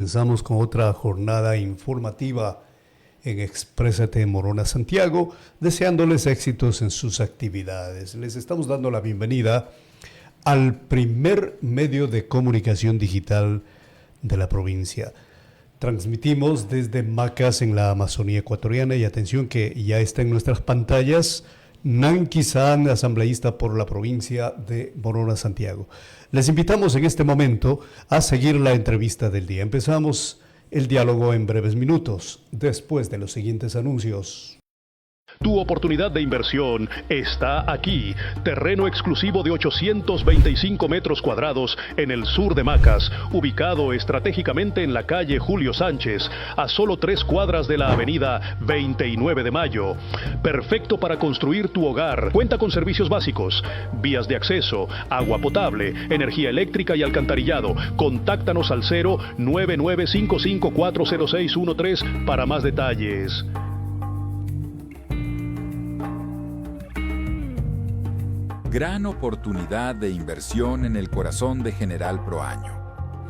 Comenzamos con otra jornada informativa en Exprésate Morona Santiago, deseándoles éxitos en sus actividades. Les estamos dando la bienvenida al primer medio de comunicación digital de la provincia. Transmitimos desde Macas en la Amazonía ecuatoriana y atención que ya está en nuestras pantallas Nanqui Saan, asambleísta por la provincia de Morona Santiago. Les invitamos en este momento a seguir la entrevista del día. Empezamos el diálogo en breves minutos, después de los siguientes anuncios. Tu oportunidad de inversión está aquí. Terreno exclusivo de 825 metros cuadrados en el sur de Macas, ubicado estratégicamente en la calle Julio Sánchez, a solo 3 cuadras de la avenida 29 de Mayo. Perfecto para construir tu hogar. Cuenta con servicios básicos, vías de acceso, agua potable, energía eléctrica y alcantarillado. Contáctanos al 09955400613 para más detalles. Gran oportunidad de inversión en el corazón de General Proaño.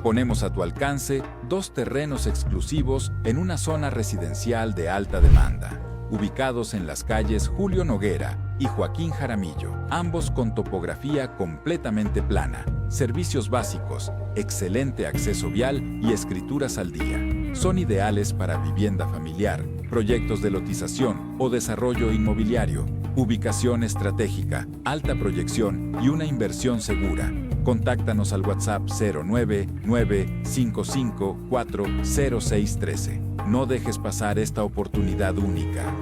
Ponemos a tu alcance 2 terrenos exclusivos en una zona residencial de alta demanda, ubicados en las calles Julio Noguera y Joaquín Jaramillo, ambos con topografía completamente plana, servicios básicos, excelente acceso vial y escrituras al día. Son ideales para vivienda familiar, proyectos de lotización o desarrollo inmobiliario. Ubicación estratégica, alta proyección y una inversión segura. Contáctanos al WhatsApp 09955400613. No dejes pasar esta oportunidad única.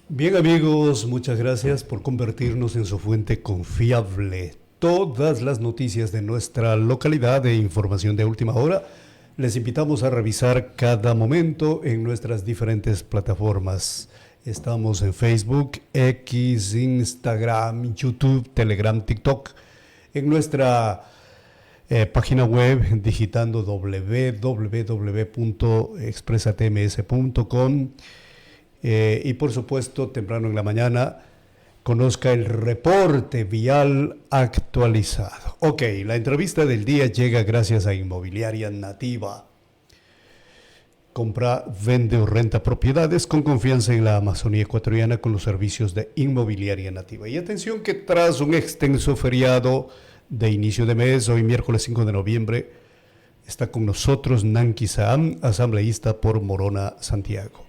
Bien amigos, muchas gracias por convertirnos en su fuente confiable. Todas las noticias de nuestra localidad e información de última hora les invitamos a revisar cada momento en nuestras diferentes plataformas. Estamos en Facebook, X, Instagram, YouTube, Telegram, TikTok. En nuestra página web, digitando www.expresatms.com. Y por supuesto, temprano en la mañana, conozca el reporte vial actualizado. Ok, la entrevista del día llega gracias a Inmobiliaria Nativa. Compra, vende o renta propiedades con confianza en la Amazonía ecuatoriana con los servicios de Inmobiliaria Nativa. Y atención que tras un extenso feriado de inicio de mes, hoy miércoles 5 de noviembre, está con nosotros Nanqui Saan, asambleísta por Morona Santiago.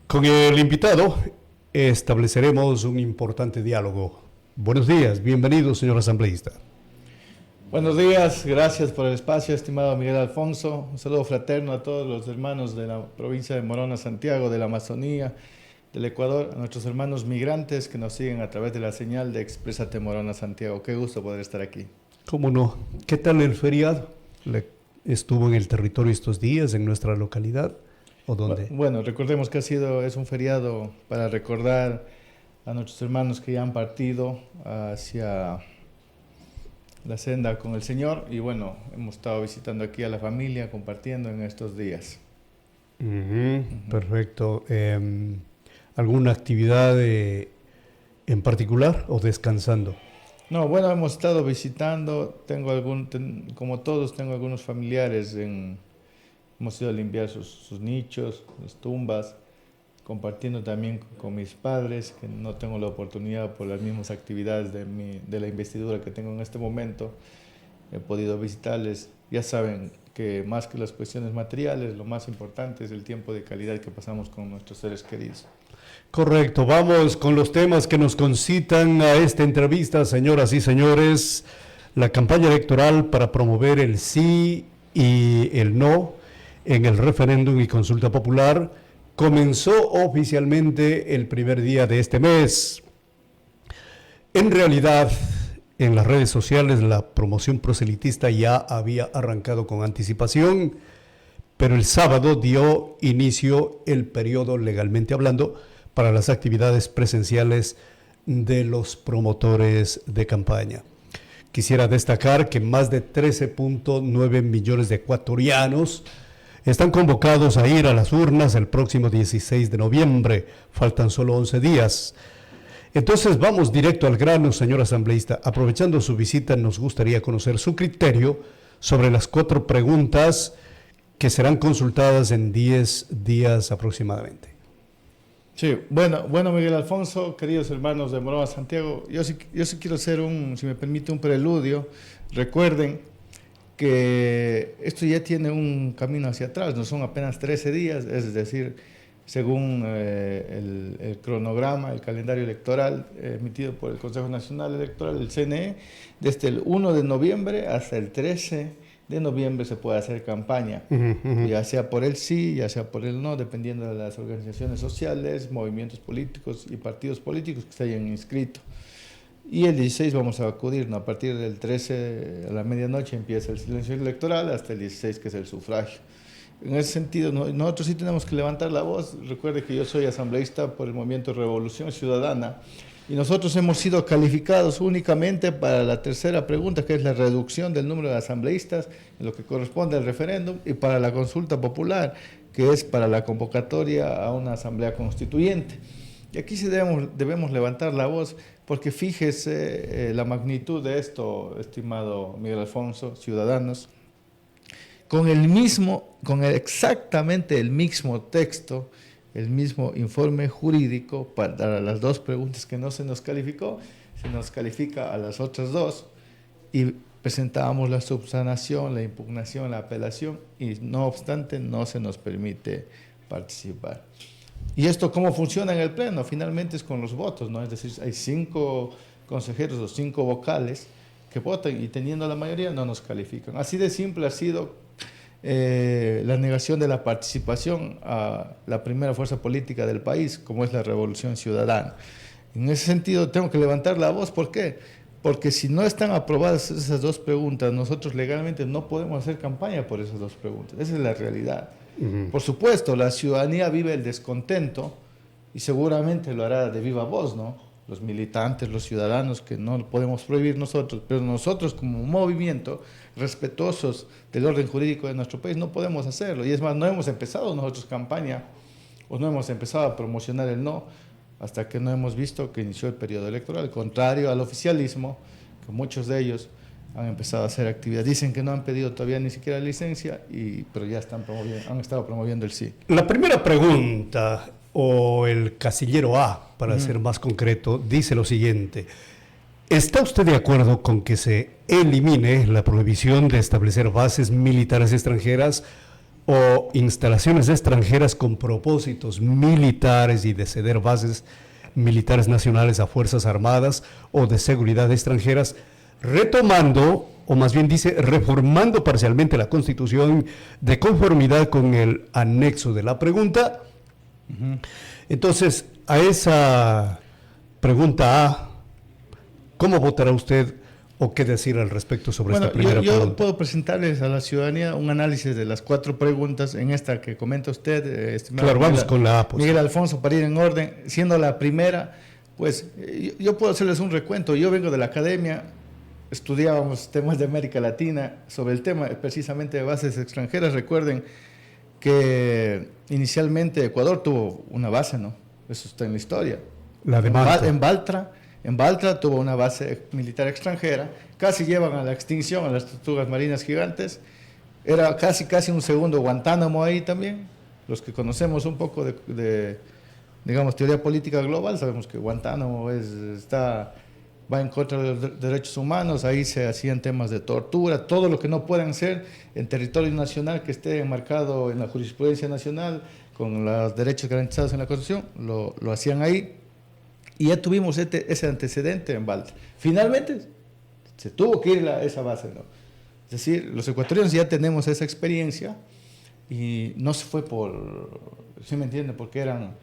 Con el invitado estableceremos un importante diálogo. Buenos días, bienvenido, señor asambleísta. Buenos días, gracias por el espacio, estimado Miguel Alfonso. Un saludo fraterno a todos los hermanos de la provincia de Morona Santiago, de la Amazonía, del Ecuador, a nuestros hermanos migrantes que nos siguen a través de la señal de Exprésate Morona Santiago. Qué gusto poder estar aquí. ¿Cómo no? ¿Qué tal el feriado? ¿Estuvo en el territorio estos días, en nuestra localidad? ¿O dónde? Bueno, recordemos que es un feriado para recordar a nuestros hermanos que ya han partido hacia la senda con el Señor. Y bueno, hemos estado visitando aquí a la familia, compartiendo en estos días. Perfecto. ¿Alguna actividad en particular o descansando? No, bueno, hemos estado visitando. Como todos, tengo algunos familiares hemos ido a limpiar sus nichos, sus tumbas, compartiendo también con mis padres, que no tengo la oportunidad por las mismas actividades de la investidura que tengo en este momento. He podido visitarles. Ya saben que más que las cuestiones materiales, lo más importante es el tiempo de calidad que pasamos con nuestros seres queridos. Correcto, vamos con los temas que nos concitan a esta entrevista, señoras y señores. La campaña electoral para promover el sí y el no en el referéndum y consulta popular comenzó oficialmente el primer día de este mes. En realidad, en las redes sociales la promoción proselitista ya había arrancado con anticipación, pero el sábado dio inicio el periodo, legalmente hablando, para las actividades presenciales de los promotores de campaña. Quisiera destacar que más de 13.9 millones de ecuatorianos están convocados a ir a las urnas el próximo 16 de noviembre. Faltan solo 11 días. Entonces vamos directo al grano, señor asambleísta. Aprovechando su visita, nos gustaría conocer su criterio sobre las 4 preguntas que serán consultadas en 10 días aproximadamente. Sí, bueno, Miguel Alfonso, queridos hermanos de Morona Santiago, yo sí quiero hacer si me permite, un preludio. Recuerden que esto ya tiene un camino hacia atrás, no son apenas 13 días, es decir, según el cronograma, el calendario electoral emitido por el Consejo Nacional Electoral, el CNE, desde el 1 de noviembre hasta el 13 de noviembre se puede hacer campaña, ya sea por el sí, ya sea por el no, dependiendo de las organizaciones sociales, movimientos políticos y partidos políticos que se hayan inscrito. Y el 16 vamos a acudir, ¿no? A partir del 13 a la medianoche empieza el silencio electoral hasta el 16, que es el sufragio. En ese sentido, nosotros sí tenemos que levantar la voz. Recuerde que yo soy asambleísta por el movimiento Revolución Ciudadana, y nosotros hemos sido calificados únicamente para la tercera pregunta, que es la reducción del número de asambleístas en lo que corresponde al referéndum, y para la consulta popular, que es para la convocatoria a una asamblea constituyente. Y aquí sí debemos levantar la voz, porque fíjese la magnitud de esto, estimado Miguel Alfonso, ciudadanos, con exactamente el mismo texto, el mismo informe jurídico para las 2 preguntas que no se nos calificó, se nos califica a las otras 2, y presentábamos la subsanación, la impugnación, la apelación, y no obstante no se nos permite participar. ¿Y esto cómo funciona en el Pleno? Finalmente es con los votos, ¿no? Es decir, hay 5 consejeros o 5 vocales que votan, y teniendo la mayoría no nos califican. Así de simple ha sido la negación de la participación a la primera fuerza política del país, como es la Revolución Ciudadana. En ese sentido tengo que levantar la voz. ¿Por qué? Porque si no están aprobadas esas 2 preguntas, nosotros legalmente no podemos hacer campaña por esas 2 preguntas. Esa es la realidad. Por supuesto, la ciudadanía vive el descontento, y seguramente lo hará de viva voz, ¿no? Los militantes, los ciudadanos, que no lo podemos prohibir nosotros, pero nosotros como movimiento respetuosos del orden jurídico de nuestro país no podemos hacerlo. Y es más, no hemos empezado nosotros campaña, o no hemos empezado a promocionar el no, hasta que no hemos visto que inició el periodo electoral, contrario al oficialismo, que muchos de ellos han empezado a hacer actividad. Dicen que no han pedido todavía ni siquiera licencia, pero ya han estado promoviendo el sí. La primera pregunta, o el casillero A, para ser más concreto, dice lo siguiente: ¿está usted de acuerdo con que se elimine la prohibición de establecer bases militares extranjeras o instalaciones extranjeras con propósitos militares, y de ceder bases militares nacionales a fuerzas armadas o de seguridad extranjeras, retomando, o más bien dice, reformando parcialmente la Constitución de conformidad con el anexo de la pregunta? Entonces, a esa pregunta A, ¿cómo votará usted, o qué decir al respecto sobre esta primera pregunta? Yo puedo presentarles a la ciudadanía un análisis de las 4 preguntas en esta que comenta usted, estimado. Claro, vamos con la A, pues. Miguel Alfonso, para ir en orden. Siendo la primera, pues yo puedo hacerles un recuento. Yo vengo de la academia, estudiábamos temas de América Latina, sobre el tema precisamente de bases extranjeras. Recuerden que inicialmente Ecuador tuvo una base, ¿no? Eso está en la historia. La de Malta. En Baltra tuvo una base militar extranjera. Casi llevan a la extinción a las tortugas marinas gigantes. Era casi un segundo Guantánamo ahí también. Los que conocemos un poco de digamos, teoría política global, sabemos que Guantánamo va en contra de los derechos humanos. Ahí se hacían temas de tortura, todo lo que no puedan ser en territorio nacional, que esté enmarcado en la jurisprudencia nacional, con los derechos garantizados en la Constitución, lo hacían ahí. Y ya tuvimos ese antecedente en Baltra. Finalmente se tuvo que ir a esa base, ¿no? Es decir, los ecuatorianos ya tenemos esa experiencia, y no se fue ¿sí me entiende? Porque eran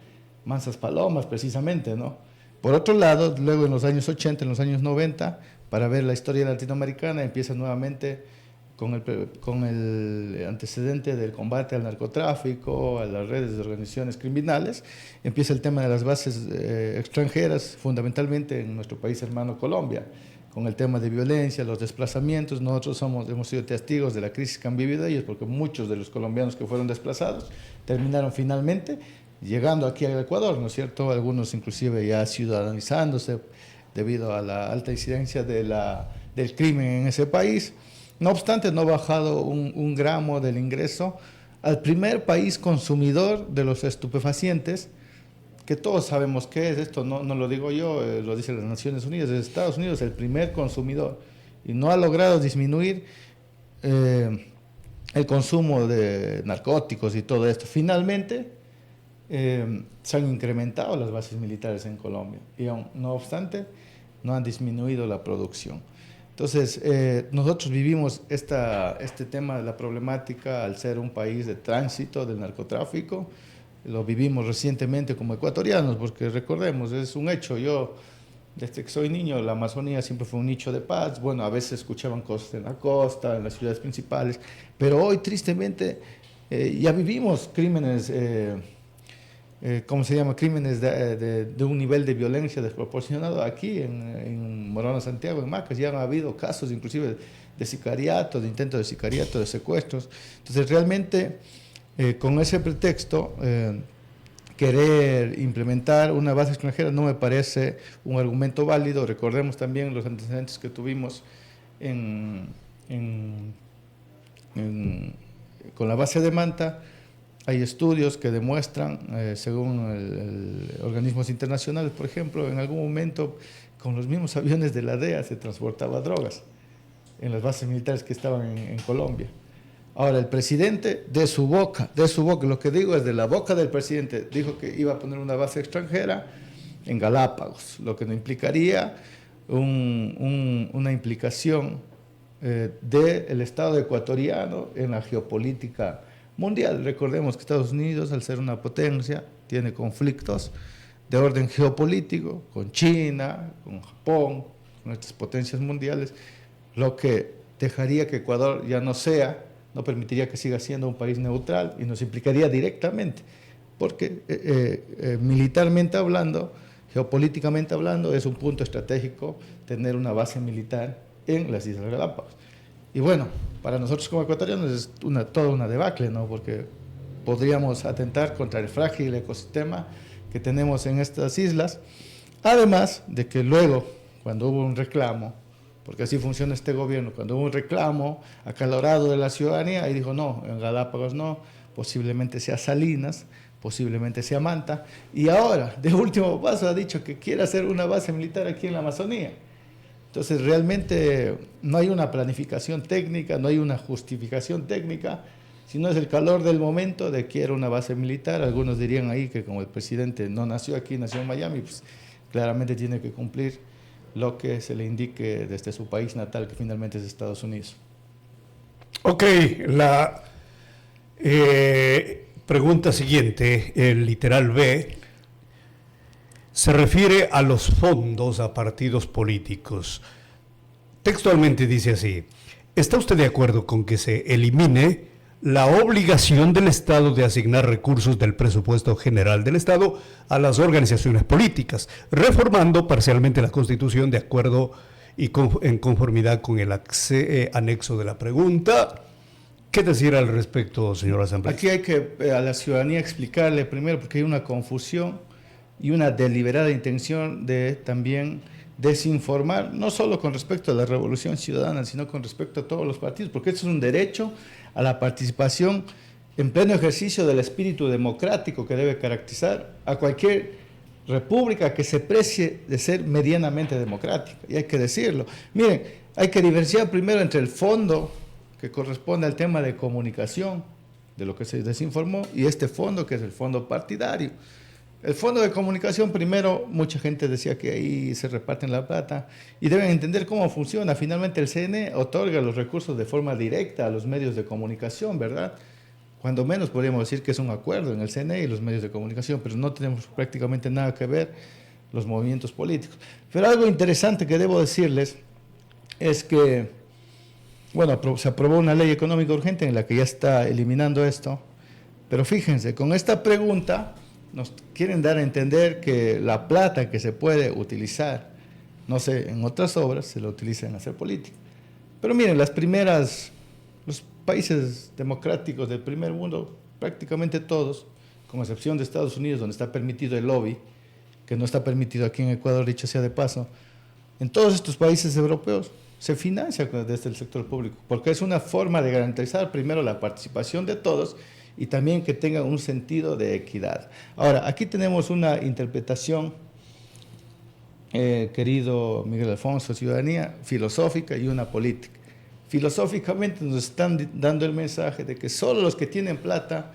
mansas palomas precisamente, ¿no? Por otro lado, luego en los años 80, en los años 90, para ver la historia latinoamericana, empieza nuevamente con el antecedente del combate al narcotráfico, a las redes de organizaciones criminales. Empieza el tema de las bases extranjeras, fundamentalmente en nuestro país hermano Colombia, con el tema de violencia, los desplazamientos. Nosotros hemos sido testigos de la crisis que han vivido ellos, porque muchos de los colombianos que fueron desplazados terminaron finalmente llegando aquí al Ecuador, ¿no es cierto? Algunos inclusive ya ciudadanizándose debido a la alta incidencia del crimen en ese país. No obstante, no ha bajado un gramo del ingreso al primer país consumidor de los estupefacientes, que todos sabemos qué es esto, no lo digo yo, lo dicen las Naciones Unidas, es Estados Unidos el primer consumidor, y no ha logrado disminuir el consumo de narcóticos y todo esto. Finalmente, se han incrementado las bases militares en Colombia, y no obstante, no han disminuido la producción. Entonces, nosotros vivimos este tema de la problemática al ser un país de tránsito del narcotráfico. Lo vivimos recientemente como ecuatorianos, porque recordemos, es un hecho. Yo, desde que soy niño, la Amazonía siempre fue un nicho de paz. Bueno, a veces escuchaban cosas en la costa, en las ciudades principales, pero hoy, tristemente, ya vivimos crímenes, ¿cómo se llama? Crímenes de un nivel de violencia desproporcionado aquí en Morona, Santiago, en Macas. Ya han habido casos inclusive de sicariato, de intento de sicariato, de secuestros. Entonces, realmente, con ese pretexto, querer implementar una base extranjera no me parece un argumento válido. Recordemos también los antecedentes que tuvimos con la base de Manta. Hay estudios que demuestran, según organismos internacionales, por ejemplo, en algún momento con los mismos aviones de la DEA se transportaba drogas en las bases militares que estaban en Colombia. Ahora, el presidente, de su boca, lo que digo es de la boca del presidente, dijo que iba a poner una base extranjera en Galápagos, lo que no implicaría una implicación del Estado ecuatoriano en la geopolítica mundial. Recordemos que Estados Unidos, al ser una potencia, tiene conflictos de orden geopolítico con China, con Japón, con estas potencias mundiales, lo que dejaría que Ecuador ya no permitiría que siga siendo un país neutral y nos implicaría directamente, porque militarmente hablando, geopolíticamente hablando, es un punto estratégico tener una base militar en las Islas Galápagos. Y bueno, para nosotros como ecuatorianos es toda una debacle, ¿no? Porque podríamos atentar contra el frágil ecosistema que tenemos en estas islas, además de que luego, cuando hubo un reclamo, porque así funciona este gobierno, cuando hubo un reclamo acalorado de la ciudadanía, y dijo, no, en Galápagos no, posiblemente sea Salinas, posiblemente sea Manta, y ahora, de último paso, ha dicho que quiere hacer una base militar aquí en la Amazonía. Entonces, realmente no hay una planificación técnica, no hay una justificación técnica, sino es el calor del momento de quiero una base militar. Algunos dirían ahí que como el presidente no nació aquí, nació en Miami, pues claramente tiene que cumplir lo que se le indique desde su país natal, que finalmente es Estados Unidos. Ok, la pregunta siguiente, el literal B, se refiere a los fondos a partidos políticos. Textualmente dice así: ¿está usted de acuerdo con que se elimine la obligación del Estado de asignar recursos del presupuesto general del Estado a las organizaciones políticas, reformando parcialmente la Constitución de acuerdo y en conformidad con el anexo de la pregunta? ¿Qué decir al respecto, señor asambleísta? Aquí hay que a la ciudadanía explicarle primero, porque hay una confusión y una deliberada intención de también desinformar, no solo con respecto a la Revolución Ciudadana, sino con respecto a todos los partidos, porque esto es un derecho a la participación en pleno ejercicio del espíritu democrático que debe caracterizar a cualquier república que se precie de ser medianamente democrática, y hay que decirlo. Miren, hay que diferenciar primero entre el fondo que corresponde al tema de comunicación, de lo que se desinformó, y este fondo que es el fondo partidario. El fondo de comunicación, primero, mucha gente decía que ahí se reparten la plata y deben entender cómo funciona. Finalmente el CNE otorga los recursos de forma directa a los medios de comunicación, ¿verdad? Cuando menos podríamos decir que es un acuerdo en el CNE y los medios de comunicación, pero no tenemos prácticamente nada que ver los movimientos políticos. Pero algo interesante que debo decirles es que, bueno, se aprobó una ley económica urgente en la que ya está eliminando esto, pero fíjense, con esta pregunta nos quieren dar a entender que la plata que se puede utilizar, no sé, en otras obras, se la utiliza en hacer política. Pero miren, los países democráticos del primer mundo, prácticamente todos, con excepción de Estados Unidos, donde está permitido el lobby, que no está permitido aquí en Ecuador, dicho sea de paso, en todos estos países europeos se financia desde el sector público, porque es una forma de garantizar primero la participación de todos y también que tengan un sentido de equidad. Ahora, aquí tenemos una interpretación, querido Miguel Alfonso, ciudadanía filosófica y una política. Filosóficamente nos están dando el mensaje de que solo los que tienen plata,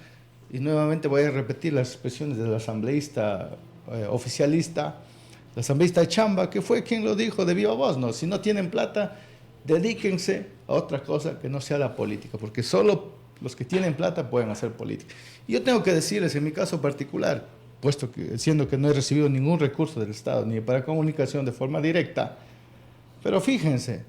y nuevamente voy a repetir las expresiones del asambleísta oficialista, el asambleísta Chamba, que fue quien lo dijo de viva voz, ¿no? Si no tienen plata, dedíquense a otra cosa que no sea la política, porque solo los que tienen plata pueden hacer política. Y yo tengo que decirles, en mi caso particular, puesto que siendo que no he recibido ningún recurso del Estado, ni para comunicación de forma directa, pero fíjense,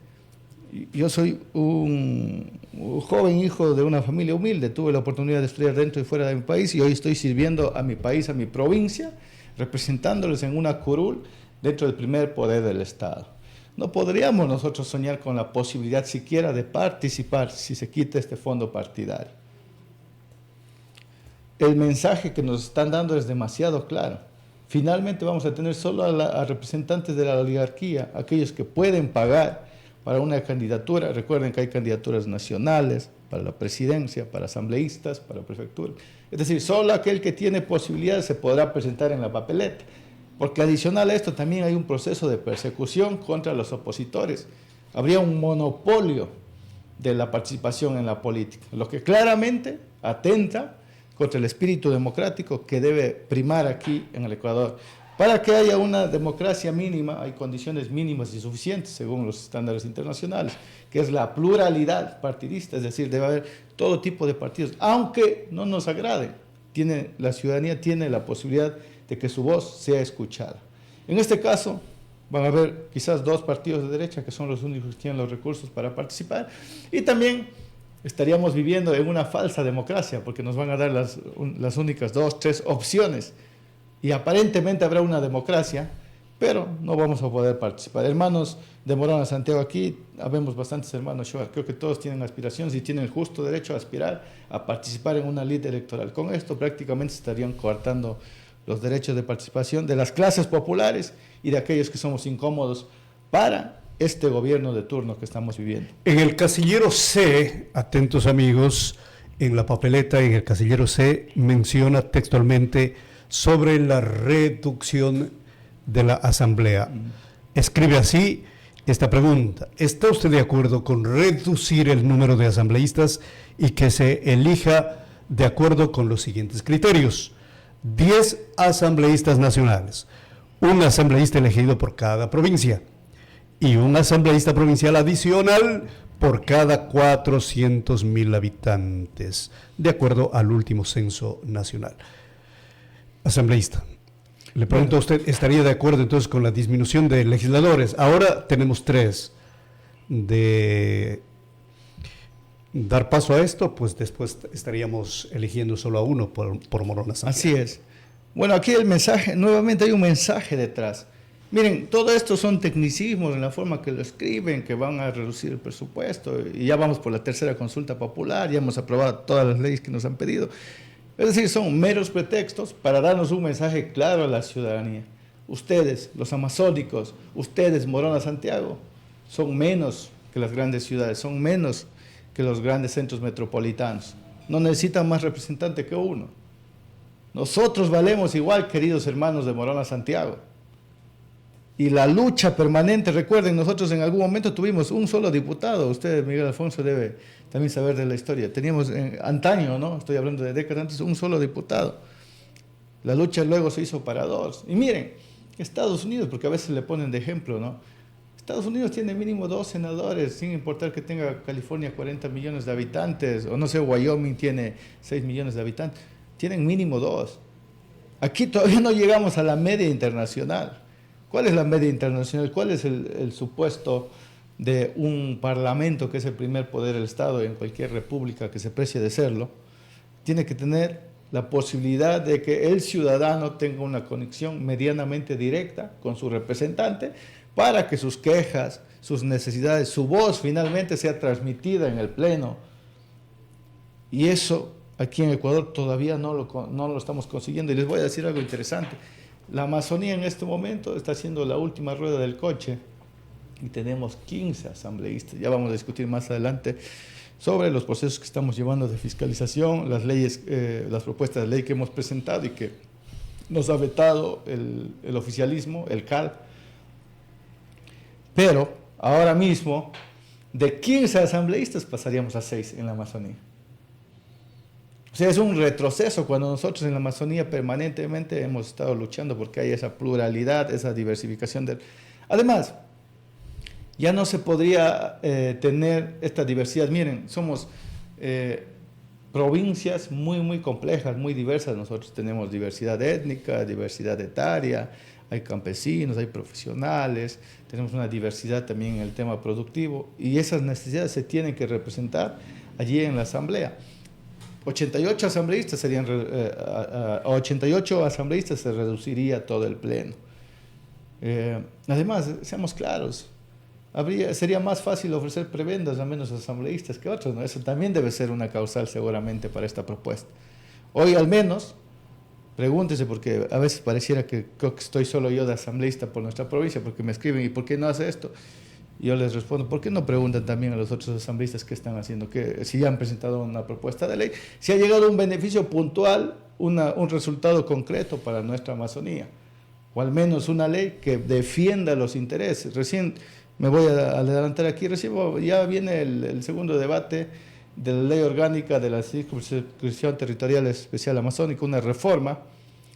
yo soy un joven hijo de una familia humilde, tuve la oportunidad de estudiar dentro y fuera de mi país y hoy estoy sirviendo a mi país, a mi provincia, representándoles en una curul dentro del primer poder del Estado. No podríamos nosotros soñar con la posibilidad siquiera de participar si se quita este fondo partidario. El mensaje que nos están dando es demasiado claro. Finalmente vamos a tener solo a representantes de la oligarquía, aquellos que pueden pagar para una candidatura. Recuerden que hay candidaturas nacionales para la presidencia, para asambleístas, para prefectura. Es decir, solo aquel que tiene posibilidades se podrá presentar en la papeleta. Porque adicional a esto también hay un proceso de persecución contra los opositores. Habría un monopolio de la participación en la política, lo que claramente atenta contra el espíritu democrático que debe primar aquí en el Ecuador. Para que haya una democracia mínima, hay condiciones mínimas y suficientes según los estándares internacionales, que es la pluralidad partidista, es decir, debe haber todo tipo de partidos, aunque no nos agrade. La ciudadanía tiene la posibilidad de que su voz sea escuchada. En este caso, van a haber quizás 2 partidos de derecha, que son los únicos que tienen los recursos para participar, y también estaríamos viviendo en una falsa democracia, porque nos van a dar las únicas 2, 3 opciones, y aparentemente habrá una democracia, pero no vamos a poder participar. Hermanos de Morona Santiago, aquí habemos bastantes hermanos, yo creo que todos tienen aspiraciones y tienen el justo derecho a aspirar a participar en una lid electoral. Con esto prácticamente se estarían coartando los derechos de participación de las clases populares y de aquellos que somos incómodos para este gobierno de turno que estamos viviendo. En el casillero C, atentos amigos, en la papeleta, en el casillero C, menciona textualmente sobre la reducción de la asamblea. Escribe así esta pregunta: ¿está usted de acuerdo con reducir el número de asambleístas y que se elija de acuerdo con los siguientes criterios? 10 asambleístas nacionales, un asambleísta elegido por cada provincia y un asambleísta provincial adicional por cada 400,000 habitantes, de acuerdo al último censo nacional. Asambleísta, le pregunto a usted, ¿estaría de acuerdo entonces con la disminución de legisladores? Ahora tenemos 3. De dar paso a esto, pues después estaríamos eligiendo solo a uno por Morona Santiago. Así es. Bueno, aquí el mensaje, nuevamente hay un mensaje detrás. Miren, todo esto son tecnicismos en la forma que lo escriben, que van a reducir el presupuesto, y ya vamos por la tercera consulta popular, ya hemos aprobado todas las leyes que nos han pedido. Es decir, son meros pretextos para darnos un mensaje claro a la ciudadanía. Ustedes, los amazónicos, ustedes, Morona Santiago, son menos que las grandes ciudades, son menos que los grandes centros metropolitanos. No necesitan más representante que uno. Nosotros valemos igual, queridos hermanos de Morona Santiago. Y la lucha permanente, recuerden, nosotros en algún momento tuvimos un solo diputado. Usted, Miguel Alfonso, debe también saber de la historia. Teníamos antaño, ¿no? Estoy hablando de décadas antes, un solo diputado. La lucha luego se hizo para 2. Y miren, Estados Unidos, porque a veces le ponen de ejemplo, ¿no? Estados Unidos tiene mínimo 2 senadores, sin importar que tenga California 40 millones de habitantes, o no sé, Wyoming tiene 6 millones de habitantes. Tienen mínimo 2. Aquí todavía no llegamos a la media internacional. ¿Cuál es la media internacional? ¿Cuál es el supuesto de un parlamento que es el primer poder del Estado en cualquier república que se precie de serlo? Tiene que tener la posibilidad de que el ciudadano tenga una conexión medianamente directa con su representante para que sus quejas, sus necesidades, su voz finalmente sea transmitida en el Pleno. Y eso aquí en Ecuador todavía no lo estamos consiguiendo. Y les voy a decir algo interesante. La Amazonía en este momento está haciendo la última rueda del coche y tenemos 15 asambleístas. Ya vamos a discutir más adelante sobre los procesos que estamos llevando de fiscalización, las leyes, las propuestas de ley que hemos presentado y que nos ha vetado el oficialismo, el CAL. Pero ahora mismo, de 15 asambleístas pasaríamos a 6 en la Amazonía. O sea, es un retroceso cuando nosotros en la Amazonía permanentemente hemos estado luchando porque hay esa pluralidad, esa diversificación. Además, ya no se podría tener esta diversidad. Miren, somos provincias muy, muy complejas, muy diversas. Nosotros tenemos diversidad étnica, diversidad etaria, hay campesinos, hay profesionales, tenemos una diversidad también en el tema productivo y esas necesidades se tienen que representar allí en la asamblea. 88 asambleístas serían, a 88 asambleístas se reduciría todo el pleno. Además, seamos claros, sería más fácil ofrecer prebendas a menos asambleístas que otros, ¿no? Eso también debe ser una causal seguramente para esta propuesta. Hoy al menos, pregúntese, porque a veces pareciera que creo que estoy solo yo de asambleísta por nuestra provincia, porque me escriben, ¿y por qué no hace esto? Y yo les respondo, ¿por qué no preguntan también a los otros asambleístas qué están haciendo? Que si ya han presentado una propuesta de ley, si ha llegado un beneficio puntual, un resultado concreto para nuestra Amazonía, o al menos una ley que defienda los intereses. Recién me voy a adelantar aquí, ya viene el segundo debate de la ley orgánica de la circunscripción territorial especial amazónica, una reforma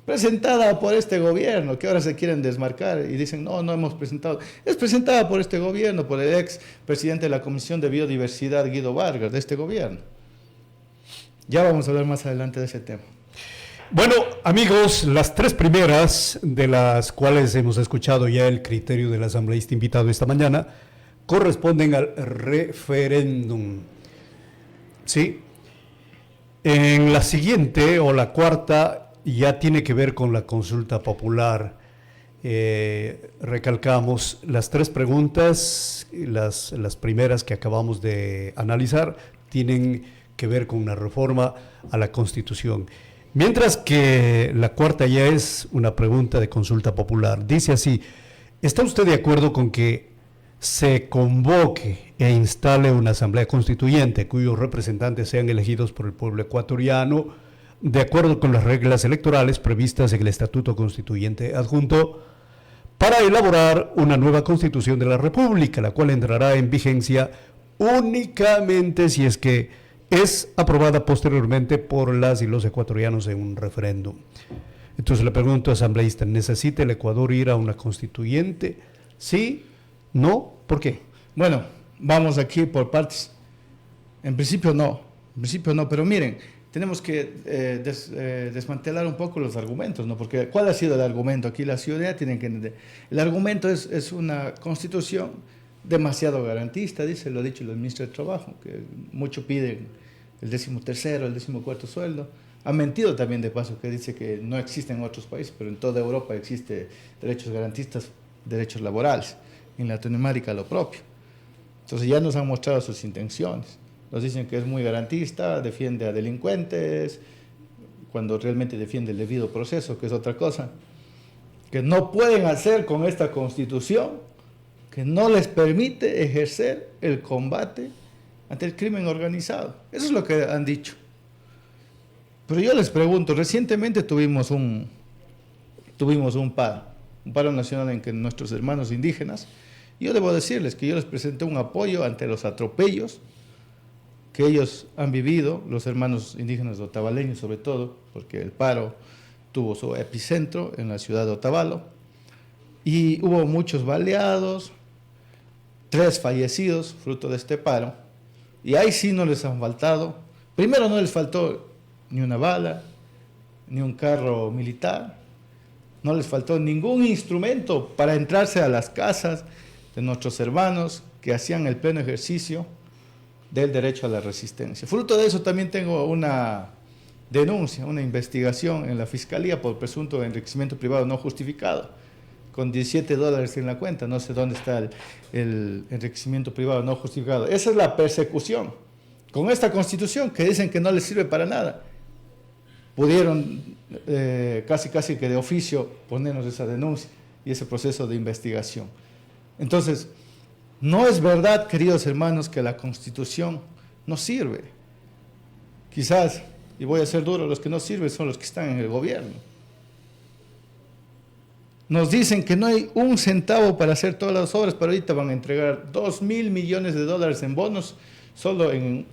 presentada por este gobierno, que ahora se quieren desmarcar y dicen, no hemos presentado. Es presentada por este gobierno, por el ex presidente de la Comisión de Biodiversidad, Guido Vargas, de este gobierno. Ya vamos a hablar más adelante de ese tema. Bueno, amigos, las tres primeras, de las cuales hemos escuchado ya el criterio del asambleísta invitado esta mañana, corresponden al referéndum. ¿Sí? En la siguiente, o la cuarta, ya tiene que ver con la consulta popular. Recalcamos las tres preguntas, las primeras que acabamos de analizar, tienen que ver con una reforma a la Constitución. Mientras que la cuarta ya es una pregunta de consulta popular. Dice así: ¿está usted de acuerdo con que se convoque e instale una asamblea constituyente cuyos representantes sean elegidos por el pueblo ecuatoriano de acuerdo con las reglas electorales previstas en el Estatuto Constituyente Adjunto, para elaborar una nueva Constitución de la República, la cual entrará en vigencia únicamente si es que es aprobada posteriormente por las y los ecuatorianos en un referéndum? Entonces le pregunto, asambleísta, ¿necesita el Ecuador ir a una constituyente? ¿Sí? ¿No? ¿Por qué? Bueno, vamos aquí por partes. En principio no, pero miren, tenemos que desmantelar un poco los argumentos, ¿no? Porque ¿cuál ha sido el argumento? Aquí la ciudadanía tiene que entender. El argumento es una constitución demasiado garantista, lo ha dicho el ministro de Trabajo, que mucho piden el 13º, el 14º sueldo. Ha mentido también de paso, que dice que no existen en otros países, pero en toda Europa existe derechos garantistas, derechos laborales. En Latinoamérica lo propio. Entonces ya nos han mostrado sus intenciones. Nos dicen que es muy garantista, defiende a delincuentes, cuando realmente defiende el debido proceso, que es otra cosa. Que no pueden hacer con esta Constitución, que no les permite ejercer el combate ante el crimen organizado. Eso es lo que han dicho. Pero yo les pregunto, recientemente tuvimos un paro nacional en que nuestros hermanos indígenas, y yo debo decirles que yo les presenté un apoyo ante los atropellos que ellos han vivido, los hermanos indígenas otavaleños sobre todo, porque el paro tuvo su epicentro en la ciudad de Otavalo, y hubo muchos baleados, 3 fallecidos fruto de este paro, y ahí sí no les han faltado, primero no les faltó ni una bala, ni un carro militar, no les faltó ningún instrumento para entrarse a las casas de nuestros hermanos que hacían el pleno ejercicio del derecho a la resistencia. Fruto de eso también tengo una denuncia, una investigación en la Fiscalía por presunto enriquecimiento privado no justificado, con $17 en la cuenta. No sé dónde está el enriquecimiento privado no justificado. Esa es la persecución. Con esta Constitución que dicen que no les sirve para nada, pudieron casi que de oficio ponernos esa denuncia y ese proceso de investigación. Entonces, no es verdad, queridos hermanos, que la Constitución no sirve. Quizás, y voy a ser duro, los que no sirven son los que están en el gobierno. Nos dicen que no hay un centavo para hacer todas las obras, pero ahorita van a entregar $2.000 millones en bonos solo en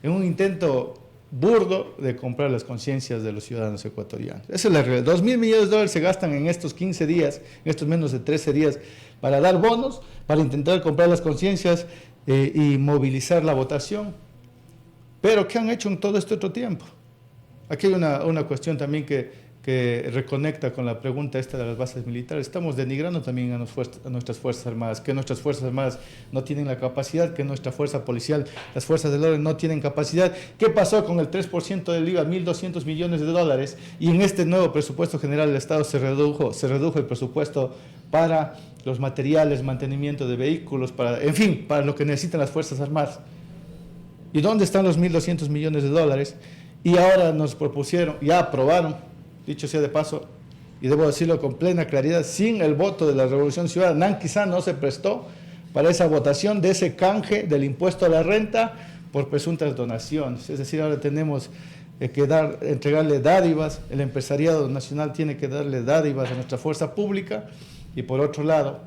un intento burdo de comprar las conciencias de los ciudadanos ecuatorianos. Esa es la realidad. $2.000 millones se gastan en estos 15 días, en estos menos de 13 días, para dar bonos, para intentar comprar las conciencias y movilizar la votación. Pero ¿qué han hecho en todo este otro tiempo? Aquí hay una cuestión también que reconecta con la pregunta esta de las bases militares. Estamos denigrando también a nuestras Fuerzas Armadas, que nuestras Fuerzas Armadas no tienen la capacidad, que nuestra fuerza policial, las fuerzas del orden no tienen capacidad. ¿Qué pasó con el 3% del IVA? $1.200 millones, y en este nuevo presupuesto general del Estado se redujo el presupuesto para los materiales, mantenimiento de vehículos, en fin, para lo que necesitan las Fuerzas Armadas. ¿Y dónde están los $1.200 millones? Y ahora nos propusieron, ya aprobaron, dicho sea de paso, y debo decirlo con plena claridad, sin el voto de la Revolución Ciudadana, quizá no se prestó para esa votación de ese canje del impuesto a la renta por presuntas donaciones. Es decir, ahora tenemos que entregarle dádivas, el empresariado nacional tiene que darle dádivas a nuestra fuerza pública, y por otro lado,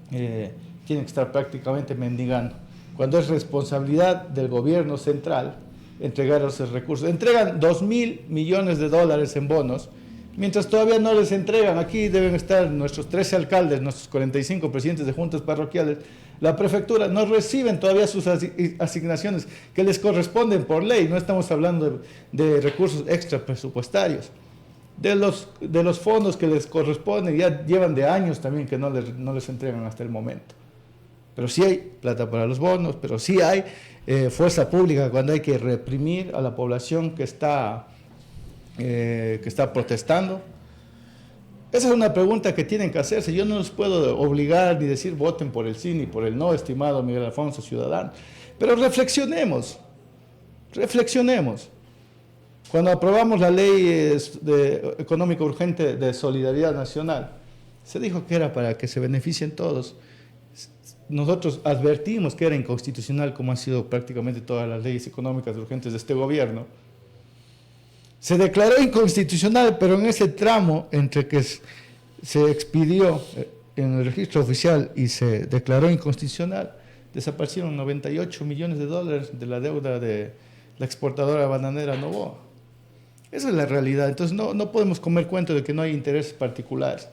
tienen que estar prácticamente mendigando, cuando es responsabilidad del gobierno central entregar esos recursos. Entregan $2.000 millones en bonos, mientras todavía no les entregan. Aquí deben estar nuestros 13 alcaldes, nuestros 45 presidentes de juntas parroquiales, la prefectura, no reciben todavía sus asignaciones que les corresponden por ley. No estamos hablando de recursos extra presupuestarios. De los fondos que les corresponden, ya llevan de años también que no les entregan hasta el momento. Pero sí hay plata para los bonos, pero sí hay fuerza pública cuando hay que reprimir a la población que está protestando. Esa es una pregunta que tienen que hacerse. Yo no les puedo obligar ni decir voten por el sí ni por el no, estimado Miguel Alfonso Ciudadano. Pero reflexionemos. Cuando aprobamos la ley económica urgente de solidaridad nacional, se dijo que era para que se beneficien todos. Nosotros advertimos que era inconstitucional, como han sido prácticamente todas las leyes económicas urgentes de este gobierno. Se declaró inconstitucional, pero en ese tramo entre que se expidió en el registro oficial y se declaró inconstitucional, desaparecieron $98 millones de la deuda de la exportadora bananera Novoa. Esa es la realidad. Entonces no podemos comer cuento de que no hay intereses particulares.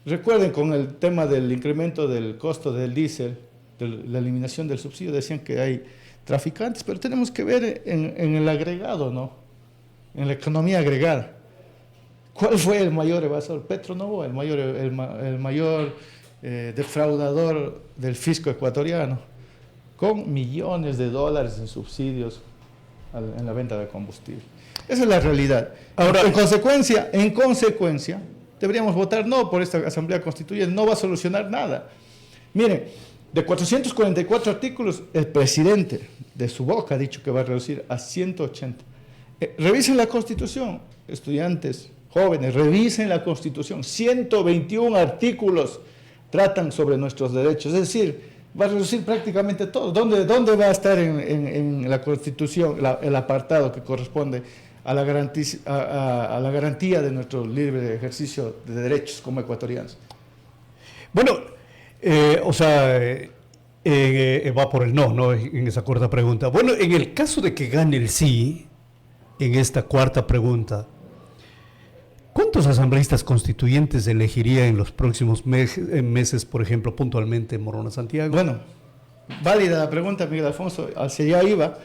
Recuerden, con el tema del incremento del costo del diésel, de la eliminación del subsidio, decían que hay traficantes, pero tenemos que ver en el agregado, ¿no? En la economía agregada. ¿Cuál fue el mayor evasor? Petronovoa, el mayor defraudador del fisco ecuatoriano, con millones de dólares en subsidios en la venta de combustible. Esa es la realidad. Ahora, en consecuencia, deberíamos votar no por esta Asamblea Constituyente. No va a solucionar nada. Miren, de 444 artículos, el presidente de su boca ha dicho que va a reducir a 180. Revisen la Constitución, estudiantes, jóvenes, revisen la Constitución. 121 artículos tratan sobre nuestros derechos. Es decir, va a reducir prácticamente todo. ¿Dónde va a estar en la Constitución el apartado que corresponde a la garantía de nuestro libre ejercicio de derechos como ecuatorianos? Bueno, va por el no en esa cuarta pregunta. Bueno, en el caso de que gane el sí, en esta cuarta pregunta, ¿cuántos asambleístas constituyentes elegiría en los próximos meses, por ejemplo, puntualmente en Morona Santiago? Bueno, válida la pregunta, Miguel Alfonso, hacia allá iba.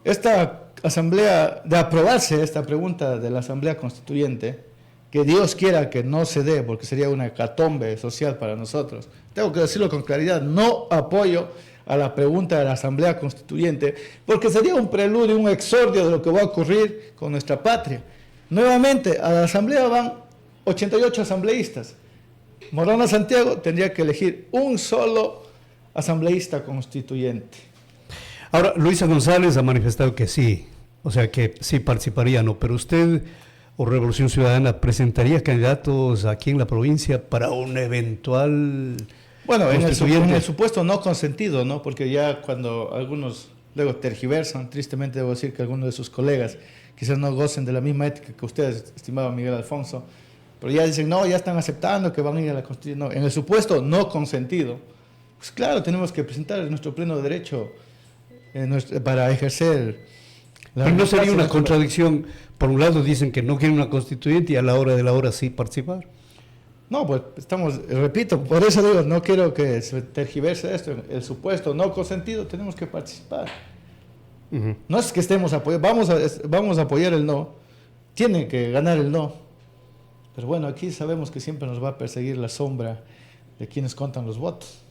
Esta asamblea, de aprobarse esta pregunta de la Asamblea Constituyente, que Dios quiera que no se dé, porque sería una hecatombe social para nosotros. Tengo que decirlo con claridad, no apoyo a la pregunta de la Asamblea Constituyente, porque sería un preludio, un exordio de lo que va a ocurrir con nuestra patria. Nuevamente, a la Asamblea van 88 asambleístas. Morona Santiago tendría que elegir un solo asambleísta constituyente. Ahora, Luisa González ha manifestado que sí, O sea que sí participaría, ¿no? Pero usted o Revolución Ciudadana presentaría candidatos aquí en la provincia para un eventual Bueno, en constituyente. el supuesto no consentido, ¿no? Porque ya cuando algunos luego tergiversan, tristemente debo decir que algunos de sus colegas quizás no gocen de la misma ética que ustedes, estimado Miguel Alfonso, pero ya dicen, no, ya están aceptando que van a ir a la Constitución. No, en el supuesto no consentido, pues claro, tenemos que presentar nuestro pleno derecho para ejercer la Pero no sería democracia. una contradicción. Por un lado dicen que no quieren una constituyente y a la hora de la hora sí participar. No, pues estamos, repito, por eso digo, no quiero que se tergiverse esto, el supuesto no consentido, tenemos que participar. Ujú. No es que estemos apoyando, vamos a apoyar el no, tiene que ganar el no. Pero bueno, aquí sabemos que siempre nos va a perseguir la sombra de quienes contan los votos.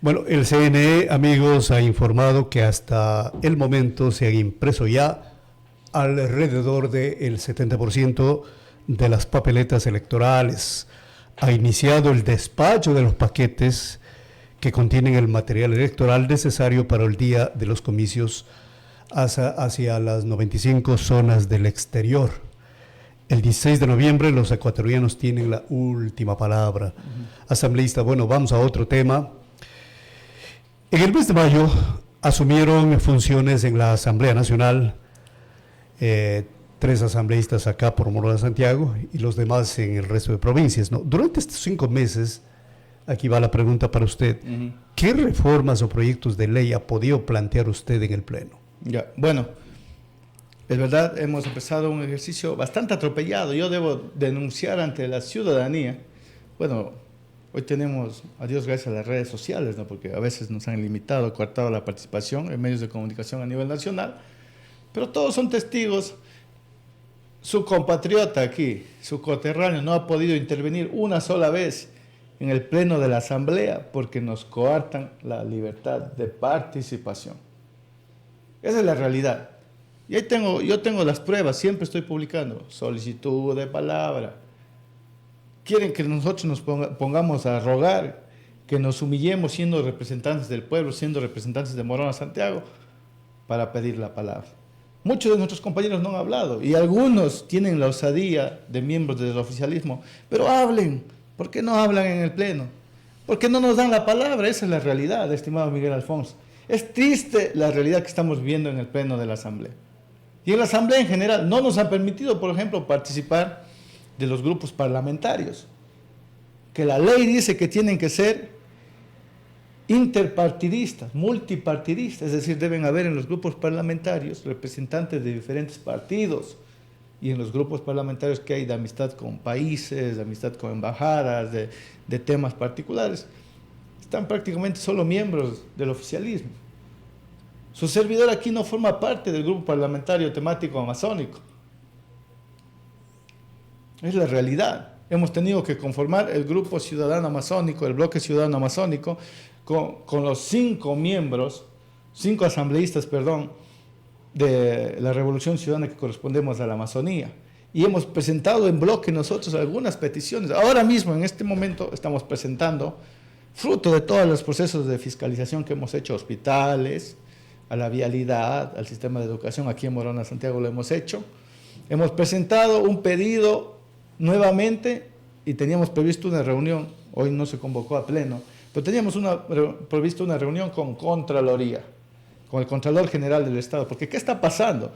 Bueno, el CNE, amigos, ha informado que hasta el momento se han impreso ya alrededor del 70% de las papeletas electorales. Ha iniciado el despacho de los paquetes que contienen el material electoral necesario para el día de los comicios hacia las 95 zonas del exterior. El 16 de noviembre los ecuatorianos tienen la última palabra. Asambleísta, bueno, vamos a otro tema. En el mes de mayo asumieron funciones en la Asamblea Nacional 3 asambleístas acá por Morona Santiago y los demás en el resto de provincias, ¿no? Durante estos 5 meses, aquí va la pregunta para usted, ¿qué reformas o proyectos de ley ha podido plantear usted en el Pleno? Ya, bueno, es verdad, hemos empezado un ejercicio bastante atropellado. Yo debo denunciar ante la ciudadanía, bueno, hoy tenemos, a Dios gracias, las redes sociales, ¿no? Porque a veces nos han limitado, coartado la participación en medios de comunicación a nivel nacional, pero todos son testigos. Su compatriota aquí, su coterráneo, no ha podido intervenir una sola vez en el pleno de la Asamblea porque nos coartan la libertad de participación. Esa es la realidad. Y ahí yo tengo las pruebas, siempre estoy publicando solicitud de palabra. Quieren que nosotros nos pongamos a rogar, que nos humillemos siendo representantes del pueblo, siendo representantes de Morona Santiago, para pedir la palabra. Muchos de nuestros compañeros no han hablado y algunos tienen la osadía de miembros del oficialismo, pero hablen. ¿Por qué no hablan en el Pleno? ¿Por qué no nos dan la palabra? Esa es la realidad, estimado Miguel Alfonso. Es triste la realidad que estamos viviendo en el Pleno de la Asamblea. Y en la Asamblea en general no nos han permitido, por ejemplo, participar de los grupos parlamentarios, que la ley dice que tienen que ser interpartidistas, multipartidistas, es decir, deben haber en los grupos parlamentarios representantes de diferentes partidos y en los grupos parlamentarios que hay de amistad con países, de amistad con embajadas, de temas particulares, están prácticamente solo miembros del oficialismo. Su servidor aquí no forma parte del grupo parlamentario temático amazónico. Es la realidad. Hemos tenido que conformar el grupo ciudadano amazónico, el bloque ciudadano amazónico, con los 5 asambleístas, de la Revolución Ciudadana que correspondemos a la Amazonía. Y hemos presentado en bloque nosotros algunas peticiones. Ahora mismo, en este momento, estamos presentando, fruto de todos los procesos de fiscalización que hemos hecho, hospitales, a la vialidad, al sistema de educación, aquí en Morona Santiago lo hemos hecho. Hemos presentado un pedido nuevamente y teníamos previsto una reunión, hoy no se convocó a pleno, pero teníamos previsto una reunión con Contraloría, con el Contralor General del Estado, porque ¿qué está pasando?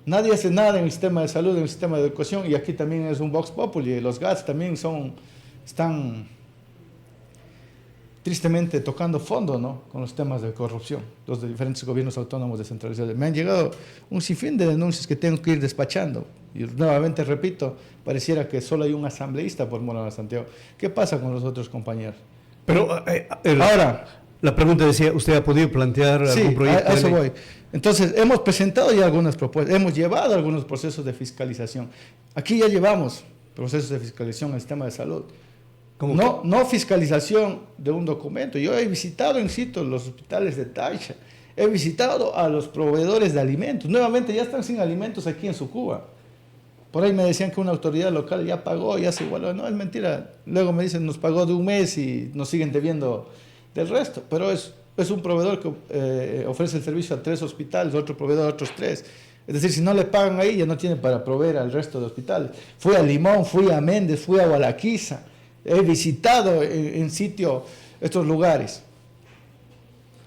Nadie hace nada en el sistema de salud, en el sistema de educación, y aquí también es un Vox Populi, y los GATS también están tristemente tocando fondo, ¿no?, con los temas de corrupción, los de diferentes gobiernos autónomos descentralizados. Me han llegado un sinfín de denuncias que tengo que ir despachando. Y nuevamente repito, pareciera que solo hay un asambleísta por Morona Santiago. ¿Qué pasa con los otros compañeros? Pero ahora, la pregunta decía, ¿usted ha podido plantear algún proyecto? A eso voy. Entonces, hemos presentado ya algunas propuestas, hemos llevado algunos procesos de fiscalización. Aquí ya llevamos procesos de fiscalización en el sistema de salud. No fiscalización de un documento. Yo he visitado in situ los hospitales de Taisha, he visitado a los proveedores de alimentos. Nuevamente ya están sin alimentos aquí en Sucuba. Por ahí me decían que una autoridad local ya pagó, ya se igualó. No, es mentira. Luego me dicen, nos pagó de un mes y nos siguen debiendo del resto. Pero es es un proveedor que ofrece el servicio a 3 hospitales, otro proveedor a otros 3. Es decir, si no le pagan ahí, ya no tiene para proveer al resto de hospitales. Fui a Limón, fui a Méndez, fui a Gualaquiza, he visitado en sitio estos lugares.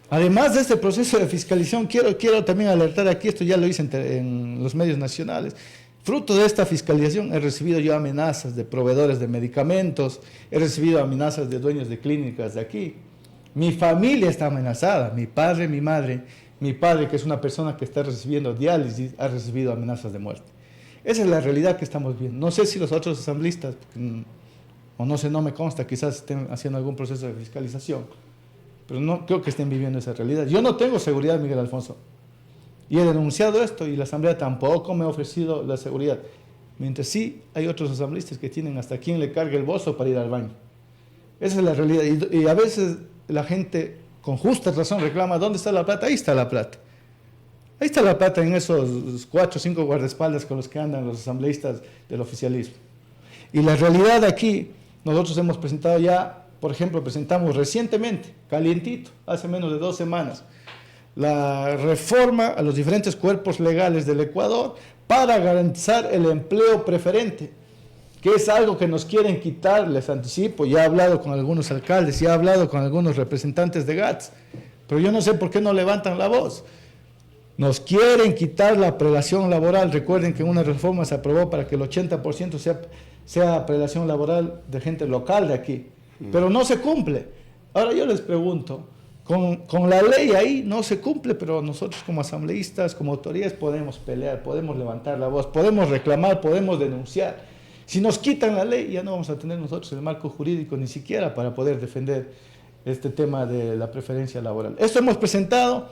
Además de este proceso de fiscalización, quiero también alertar aquí, esto ya lo hice en los medios nacionales. Fruto de esta fiscalización he recibido yo amenazas de proveedores de medicamentos, he recibido amenazas de dueños de clínicas de aquí. Mi familia está amenazada, mi padre, mi madre. Mi padre, que es una persona que está recibiendo diálisis, ha recibido amenazas de muerte. Esa es la realidad que estamos viendo. No sé si los otros asambleístas, o no sé, no me consta, quizás estén haciendo algún proceso de fiscalización, pero no creo que estén viviendo esa realidad. Yo no tengo seguridad, Miguel Alfonso, y he denunciado esto, y la asamblea tampoco me ha ofrecido la seguridad. Mientras sí, hay otros asambleístas que tienen hasta quien le cargue el bolso para ir al baño. Esa es la realidad, y a veces la gente con justa razón reclama, ¿dónde está la plata? Ahí está la plata. Ahí está la plata en esos 4 o 5 guardaespaldas con los que andan los asambleístas del oficialismo. Y la realidad aquí, nosotros hemos presentado ya, por ejemplo, presentamos recientemente, calientito, hace menos de 2 semanas, la reforma a los diferentes cuerpos legales del Ecuador para garantizar el empleo preferente, que es algo que nos quieren quitar, les anticipo. Ya he hablado con algunos alcaldes, ya he hablado con algunos representantes de GATS, pero yo no sé por qué no levantan la voz. Nos quieren quitar la prelación laboral. Recuerden que una reforma se aprobó para que el 80% sea prelación laboral de gente local de aquí, pero no se cumple. Ahora yo les pregunto, con la ley ahí no se cumple, pero nosotros como asambleístas, como autoridades podemos pelear, podemos levantar la voz, podemos reclamar, podemos denunciar. Si nos quitan la ley, ya no vamos a tener nosotros el marco jurídico ni siquiera para poder defender este tema de la preferencia laboral. Esto hemos presentado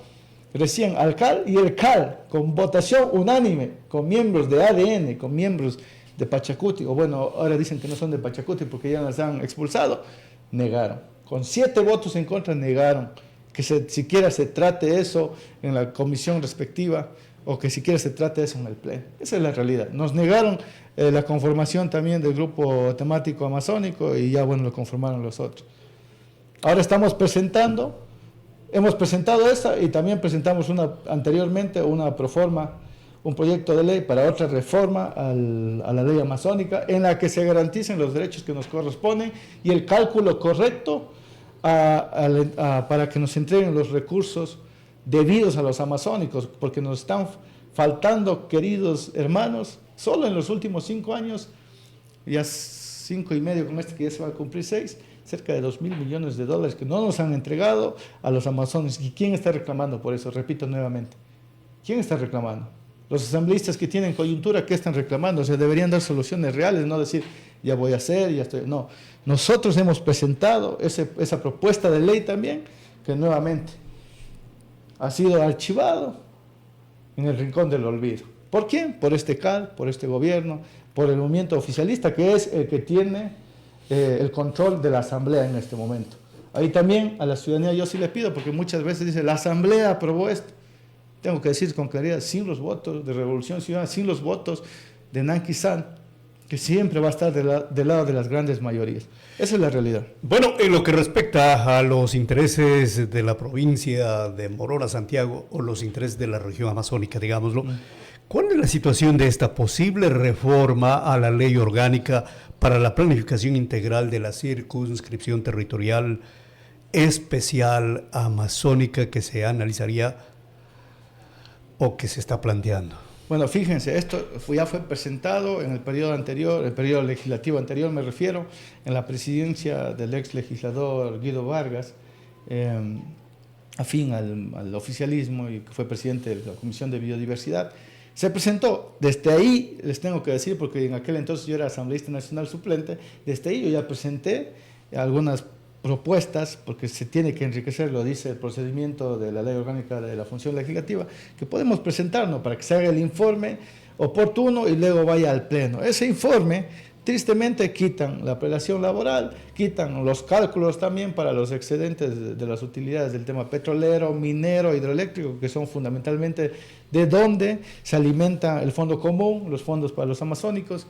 recién al CAL y el CAL, con votación unánime, con miembros de ADN, con miembros de Pachacuti, o bueno, ahora dicen que no son de Pachacuti porque ya las han expulsado, negaron. Con 7 votos en contra negaron que siquiera se trate eso en la comisión respectiva, o que siquiera se trate eso en el pleno. Esa es la realidad. Nos negaron la conformación también del grupo temático amazónico y ya bueno, lo conformaron los otros. Ahora hemos presentado esta y también presentamos anteriormente una proforma, un proyecto de ley para otra reforma a la ley amazónica en la que se garanticen los derechos que nos corresponden y el cálculo correcto para que nos entreguen los recursos debidos a los amazónicos, porque nos están faltando, queridos hermanos, solo en los últimos 5 años, ya 5 y medio con este que ya se va a cumplir 6, cerca de $2.000 millones que no nos han entregado a los amazones. ¿Y quién está reclamando por eso? Repito nuevamente, ¿quién está reclamando? Los asambleístas que tienen coyuntura, ¿qué están reclamando? O sea, deberían dar soluciones reales, no decir, ya voy a hacer, ya estoy... No, nosotros hemos presentado esa propuesta de ley también, que nuevamente ha sido archivado en el rincón del olvido. ¿Por quién? Por este CAL, por este gobierno, por el movimiento oficialista, que es el que tiene el control de la asamblea en este momento. Ahí también a la ciudadanía yo sí le pido, porque muchas veces dice, la asamblea aprobó esto. Tengo que decir con claridad, sin los votos de Revolución Ciudadana, sin los votos de Nanqui San, que siempre va a estar del lado de las grandes mayorías. Esa es la realidad. Bueno, en lo que respecta a los intereses de la provincia de Morona, Santiago, o los intereses de la región amazónica, digámoslo, ¿cuál es la situación de esta posible reforma a la ley orgánica para la planificación integral de la circunscripción territorial especial amazónica que se analizaría o que se está planteando? Bueno, fíjense, esto ya fue presentado en el periodo anterior, el periodo legislativo anterior me refiero, en la presidencia del ex legislador Guido Vargas, afín al oficialismo y que fue presidente de la Comisión de Biodiversidad. Se presentó, desde ahí les tengo que decir, porque en aquel entonces yo era asambleísta nacional suplente, desde ahí yo ya presenté algunas propuestas, porque se tiene que enriquecer, lo dice el procedimiento de la ley orgánica de la función legislativa, que podemos presentarnos para que se haga el informe oportuno y luego vaya al pleno. Ese informe, tristemente, quitan la prelación laboral, quitan los cálculos también para los excedentes de las utilidades del tema petrolero, minero, hidroeléctrico, que son fundamentalmente de donde se alimenta el fondo común, los fondos para los amazónicos,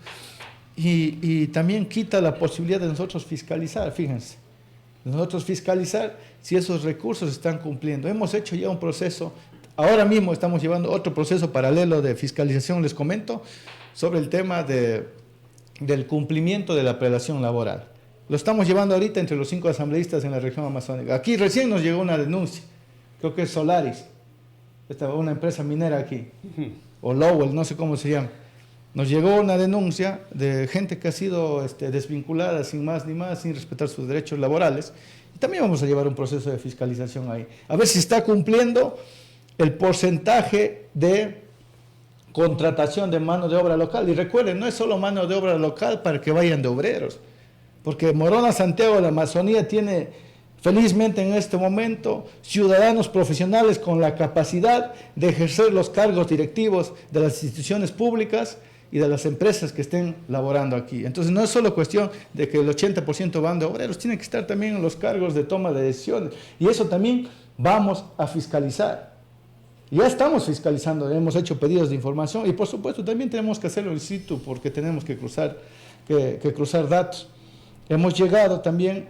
y también quita la posibilidad de nosotros fiscalizar, fíjense. nosotros fiscalizar si esos recursos están cumpliendo. Hemos hecho ya un proceso, ahora mismo estamos llevando otro proceso paralelo de fiscalización, les comento, sobre el tema del cumplimiento de la prelación laboral. Lo estamos llevando ahorita entre los 5 asambleístas en la región amazónica. Aquí recién nos llegó una denuncia, creo que es Solaris, una empresa minera aquí, o Lowell, no sé cómo se llama. Nos llegó una denuncia de gente que ha sido desvinculada sin más ni más, sin respetar sus derechos laborales. Y también vamos a llevar un proceso de fiscalización ahí. A ver si está cumpliendo el porcentaje de contratación de mano de obra local. Y recuerden, no es solo mano de obra local para que vayan de obreros. Porque Morona Santiago, la Amazonía, tiene felizmente en este momento ciudadanos profesionales con la capacidad de ejercer los cargos directivos de las instituciones públicas y de las empresas que estén laborando aquí. Entonces no es solo cuestión de que el 80% van de obreros, tienen que estar también en los cargos de toma de decisiones. Y eso también vamos a fiscalizar. Ya estamos fiscalizando, hemos hecho pedidos de información y por supuesto también tenemos que hacerlo in situ porque tenemos que cruzar datos. Hemos llegado también,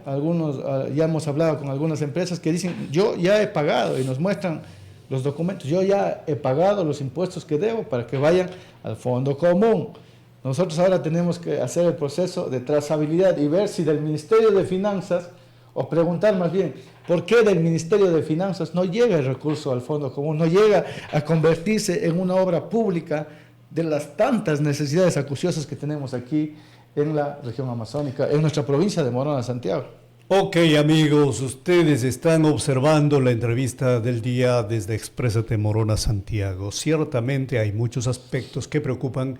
ya hemos hablado con algunas empresas que dicen, yo ya he pagado y nos muestran los documentos, yo ya he pagado los impuestos que debo para que vayan al fondo común. Nosotros ahora tenemos que hacer el proceso de trazabilidad y ver si del Ministerio de Finanzas, o preguntar más bien, ¿por qué del Ministerio de Finanzas no llega el recurso al fondo común, no llega a convertirse en una obra pública de las tantas necesidades acuciosas que tenemos aquí en la región amazónica, en nuestra provincia de Morona Santiago? Ok, amigos, ustedes están observando la entrevista del día desde Exprésate Morona Santiago. Ciertamente hay muchos aspectos que preocupan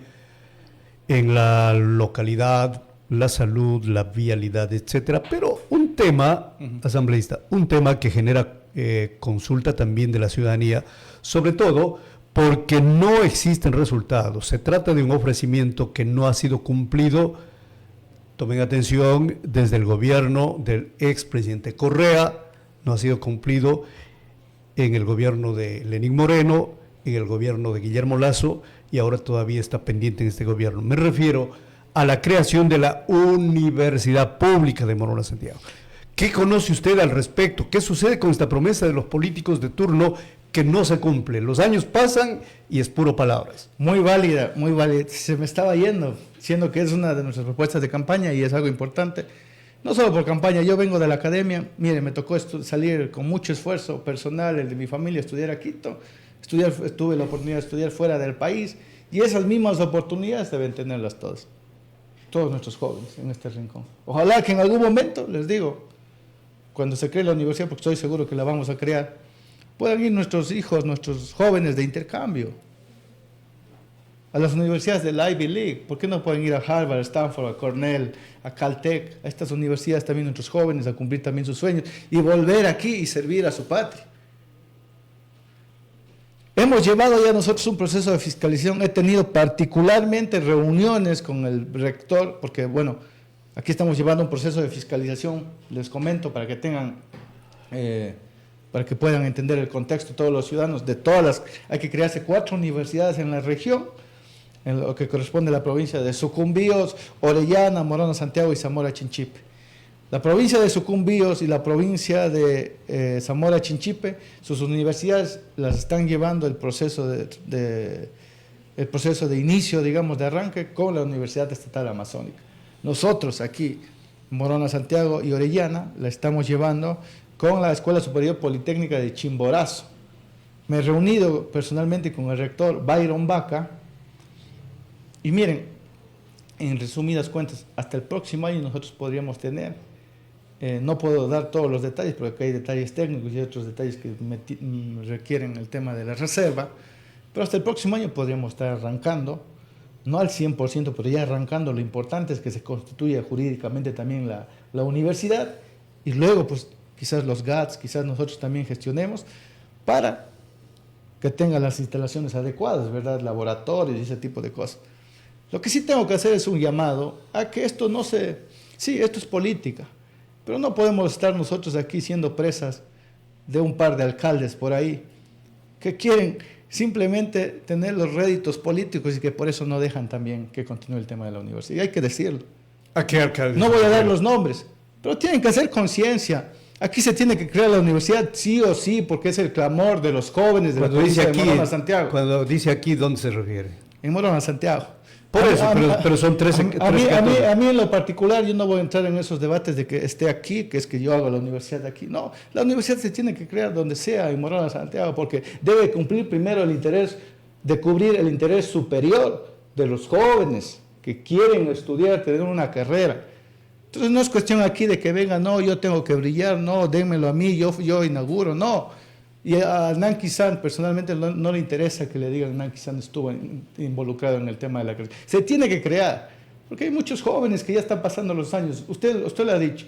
en la localidad, la salud, la vialidad, etcétera, pero un tema, asambleísta, un tema que genera consulta también de la ciudadanía, sobre todo porque no existen resultados. Se trata de un ofrecimiento que no ha sido cumplido. Tomen atención, desde el gobierno del expresidente Correa, no ha sido cumplido en el gobierno de Lenín Moreno, en el gobierno de Guillermo Lasso, y ahora todavía está pendiente en este gobierno. Me refiero a la creación de la Universidad Pública de Morona Santiago. ¿Qué conoce usted al respecto? ¿Qué sucede con esta promesa de los políticos de turno que no se cumple? Los años pasan y es puro palabras. Muy válida, muy válida. Se me estaba yendo, siendo que es una de nuestras propuestas de campaña y es algo importante. No solo por campaña, yo vengo de la academia, mire, me tocó salir con mucho esfuerzo personal, el de mi familia, estudiar a Quito, tuve la oportunidad de estudiar fuera del país y esas mismas oportunidades deben tenerlas todos nuestros jóvenes en este rincón. Ojalá que en algún momento, les digo, cuando se cree la universidad, porque estoy seguro que la vamos a crear, puedan ir nuestros hijos, nuestros jóvenes de intercambio a las universidades de la Ivy League. ¿Por qué no pueden ir a Harvard, a Stanford, a Cornell, a Caltech, a estas universidades también nuestros jóvenes, a cumplir también sus sueños y volver aquí y servir a su patria? Hemos llevado ya nosotros un proceso de fiscalización. He tenido particularmente reuniones con el rector, porque bueno, aquí estamos llevando un proceso de fiscalización, les comento, para que tengan, para que puedan entender el contexto todos los ciudadanos de todas las. Hay que crearse 4 universidades en la región, en lo que corresponde a la provincia de Sucumbíos, Orellana, Morona Santiago y Zamora Chinchipe. La provincia de Sucumbíos y la provincia de Zamora Chinchipe, sus universidades las están llevando el proceso de inicio, digamos, de arranque con la Universidad Estatal Amazónica. Nosotros aquí, Morona Santiago y Orellana, la estamos llevando con la Escuela Superior Politécnica de Chimborazo. Me he reunido personalmente con el rector Byron Vaca y miren, en resumidas cuentas, hasta el próximo año nosotros podríamos tener, no puedo dar todos los detalles porque hay detalles técnicos y otros detalles que requieren el tema de la reserva, pero hasta el próximo año podríamos estar arrancando, no al 100%, pero ya arrancando. Lo importante es que se constituya jurídicamente también la universidad y luego pues quizás los GATS, quizás nosotros también gestionemos para que tenga las instalaciones adecuadas, ¿verdad? Laboratorios y ese tipo de cosas. Lo que sí tengo que hacer es un llamado a que esto no se... Sí, esto es política, pero no podemos estar nosotros aquí siendo presas de un par de alcaldes por ahí que quieren simplemente tener los réditos políticos y que por eso no dejan también que continúe el tema de la universidad. Y hay que decirlo. ¿A qué alcaldes? No voy a dar los nombres, Pero tienen que hacer conciencia. Aquí se tiene que crear la universidad sí o sí, porque es el clamor de los jóvenes de la provincia de Morona, Santiago. Cuando dice aquí, ¿dónde se refiere? En Morona, Santiago. Por eso, pero son tres a mí en lo particular, yo no voy a entrar en esos debates de que esté aquí, que es que yo hago la universidad aquí. No, la universidad se tiene que crear donde sea, en Morona, Santiago, porque debe cumplir primero el interés de cubrir el interés superior de los jóvenes que quieren estudiar, tener una carrera. Entonces no es cuestión aquí de que venga, no, yo tengo que brillar, no, dénmelo a mí, yo inauguro, no. Y a Nanki San personalmente no le interesa que le digan Nanki San estuvo involucrado en el tema de la carrera. Se tiene que crear, porque hay muchos jóvenes que ya están pasando los años. Usted lo ha dicho,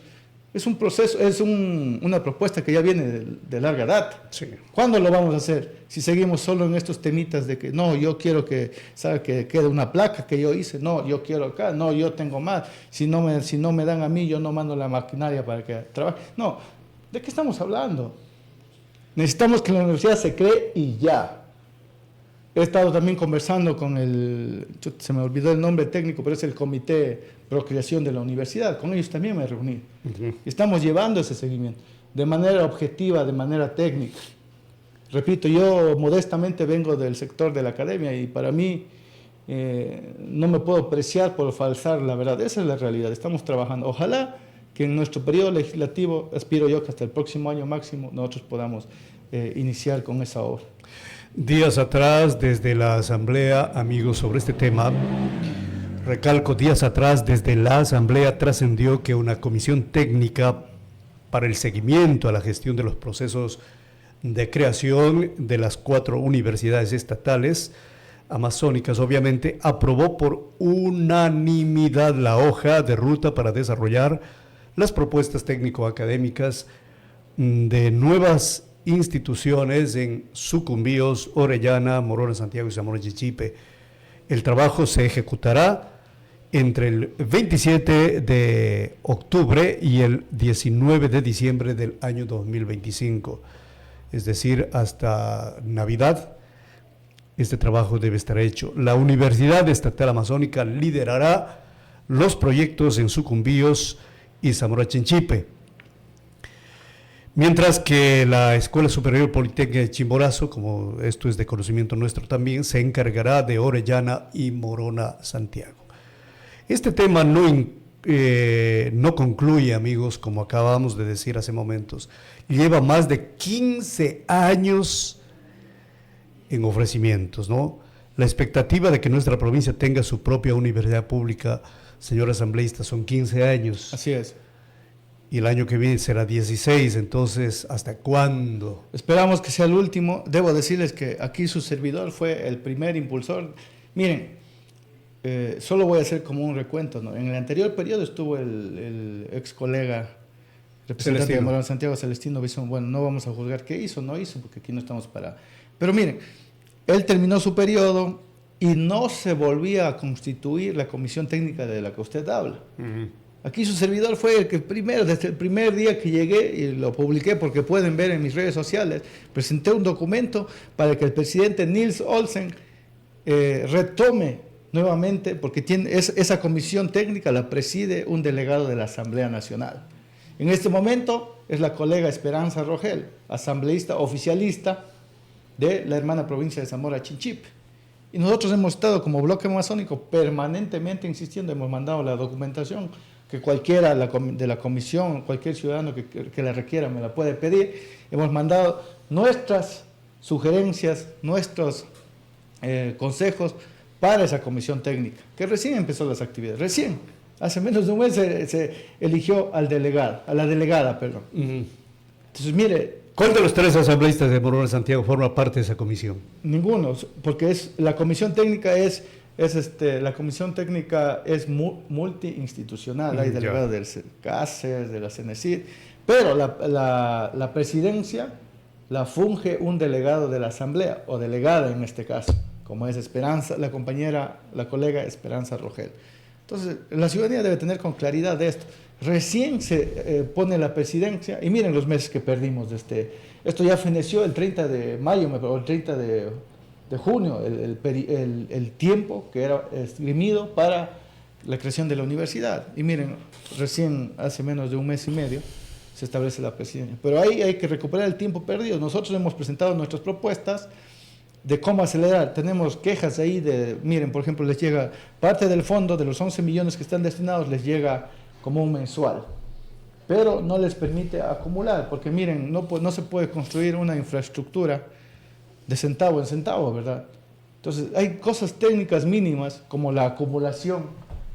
es un proceso, es una propuesta que ya viene de larga data. Sí. ¿Cuándo lo vamos a hacer? Si seguimos solo en estos temitas de que no, yo quiero que quede una placa que yo hice, no, yo quiero acá, no, yo tengo más, si no me dan a mí, yo no mando la maquinaria para que trabaje. No, ¿de qué estamos hablando? Necesitamos que la universidad se cree y ya. He estado también conversando con se me olvidó el nombre técnico, pero es el Comité Procreación de la Universidad. Con ellos también me reuní. Estamos llevando ese seguimiento de manera objetiva, de manera técnica. Repito, yo modestamente vengo del sector de la academia y para mí no me puedo preciar por falsar la verdad. Esa es la realidad. Estamos trabajando. Ojalá que en nuestro periodo legislativo, aspiro yo que hasta el próximo año máximo, nosotros podamos iniciar con esa obra. Días atrás, desde la Asamblea, amigos, sobre este tema, recalco, días atrás, desde la Asamblea trascendió que una comisión técnica para el seguimiento a la gestión de los procesos de creación de las 4 universidades estatales, amazónicas obviamente, aprobó por unanimidad la hoja de ruta para desarrollar las propuestas técnico-académicas de nuevas instituciones en Sucumbíos, Orellana, Morona, Santiago y Zamora Chinchipe. El trabajo se ejecutará entre el 27 de octubre y el 19 de diciembre del año 2025, es decir, hasta Navidad. Este trabajo debe estar hecho. La Universidad Estatal Amazónica liderará los proyectos en Sucumbíos y Zamora Chinchipe, mientras que la Escuela Superior Politécnica de Chimborazo, como esto es de conocimiento nuestro también, se encargará de Orellana y Morona, Santiago. Este tema no concluye, amigos, como acabamos de decir hace momentos. Lleva más de 15 años en ofrecimientos, ¿no? La expectativa de que nuestra provincia tenga su propia universidad pública, señor asambleísta, son 15 años. Así es. Y el año que viene será 16, entonces, ¿hasta cuándo? Esperamos que sea el último. Debo decirles que aquí su servidor fue el primer impulsor. Miren, solo voy a hacer como un recuento, ¿no? En el anterior periodo estuvo el ex colega representante de Morona Santiago, Celestino Bison. Bueno, no vamos a juzgar qué hizo, no hizo, porque aquí no estamos para... Pero miren, él terminó su periodo y no se volvía a constituir la comisión técnica de la que usted habla. Aquí su servidor fue el que primero, desde el primer día que llegué, y lo publiqué porque pueden ver en mis redes sociales, presenté un documento para que el presidente Nils Olsen retome nuevamente, porque esa comisión técnica la preside un delegado de la Asamblea Nacional. En este momento es la colega Esperanza Rogel, asambleísta oficialista de la hermana provincia de Zamora Chinchipe. Y nosotros hemos estado como bloque amazónico permanentemente insistiendo, hemos mandado la documentación que cualquiera de la comisión, cualquier ciudadano que la requiera me la puede pedir. Hemos mandado nuestras sugerencias, nuestros consejos para esa comisión técnica, que recién empezó las actividades, recién, hace menos de un mes se eligió a la delegada. Entonces, mire... ¿Cuál de los 3 asambleístas de Morona Santiago forma parte de esa comisión? Ninguno, porque la comisión técnica es multiinstitucional, hay delegados del CACES, de la CENESID, pero la presidencia la funge un delegado de la asamblea, o delegada en este caso, como es Esperanza, la colega Esperanza Rogel. Entonces, la ciudadanía debe tener con claridad de esto. Recién se pone la presidencia, y miren los meses que perdimos esto ya feneció el 30 de mayo, o el 30 de junio, el tiempo que era esgrimido para la creación de la universidad. Y miren, recién hace menos de un mes y medio se establece la presidencia. Pero ahí hay que recuperar el tiempo perdido. Nosotros hemos presentado nuestras propuestas de cómo acelerar. Tenemos quejas ahí de, miren, por ejemplo, les llega parte del fondo de los 11 millones que están destinados, les llega como un mensual, pero no les permite acumular, porque miren, no se puede construir una infraestructura de centavo en centavo, ¿verdad? Entonces, hay cosas técnicas mínimas como la acumulación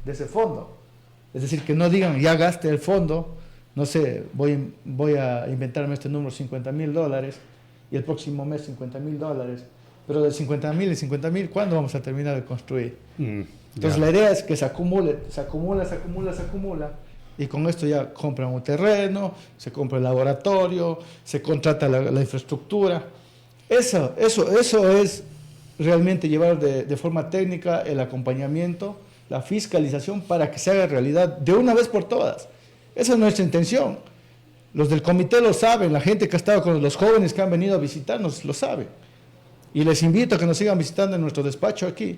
de ese fondo. Es decir, que no digan, ya gaste el fondo, no sé, voy a inventarme este número, $50,000, y el próximo mes $50,000, pero de 50,000 y 50,000, ¿cuándo vamos a terminar de construir? Entonces la idea es que se acumula, y con esto ya compran un terreno, se compra el laboratorio, se contrata la infraestructura. Eso es realmente llevar de forma técnica el acompañamiento, la fiscalización para que se haga realidad de una vez por todas. Esa es nuestra intención. Los del comité lo saben, la gente que ha estado con los jóvenes que han venido a visitarnos lo sabe. Y les invito a que nos sigan visitando en nuestro despacho aquí,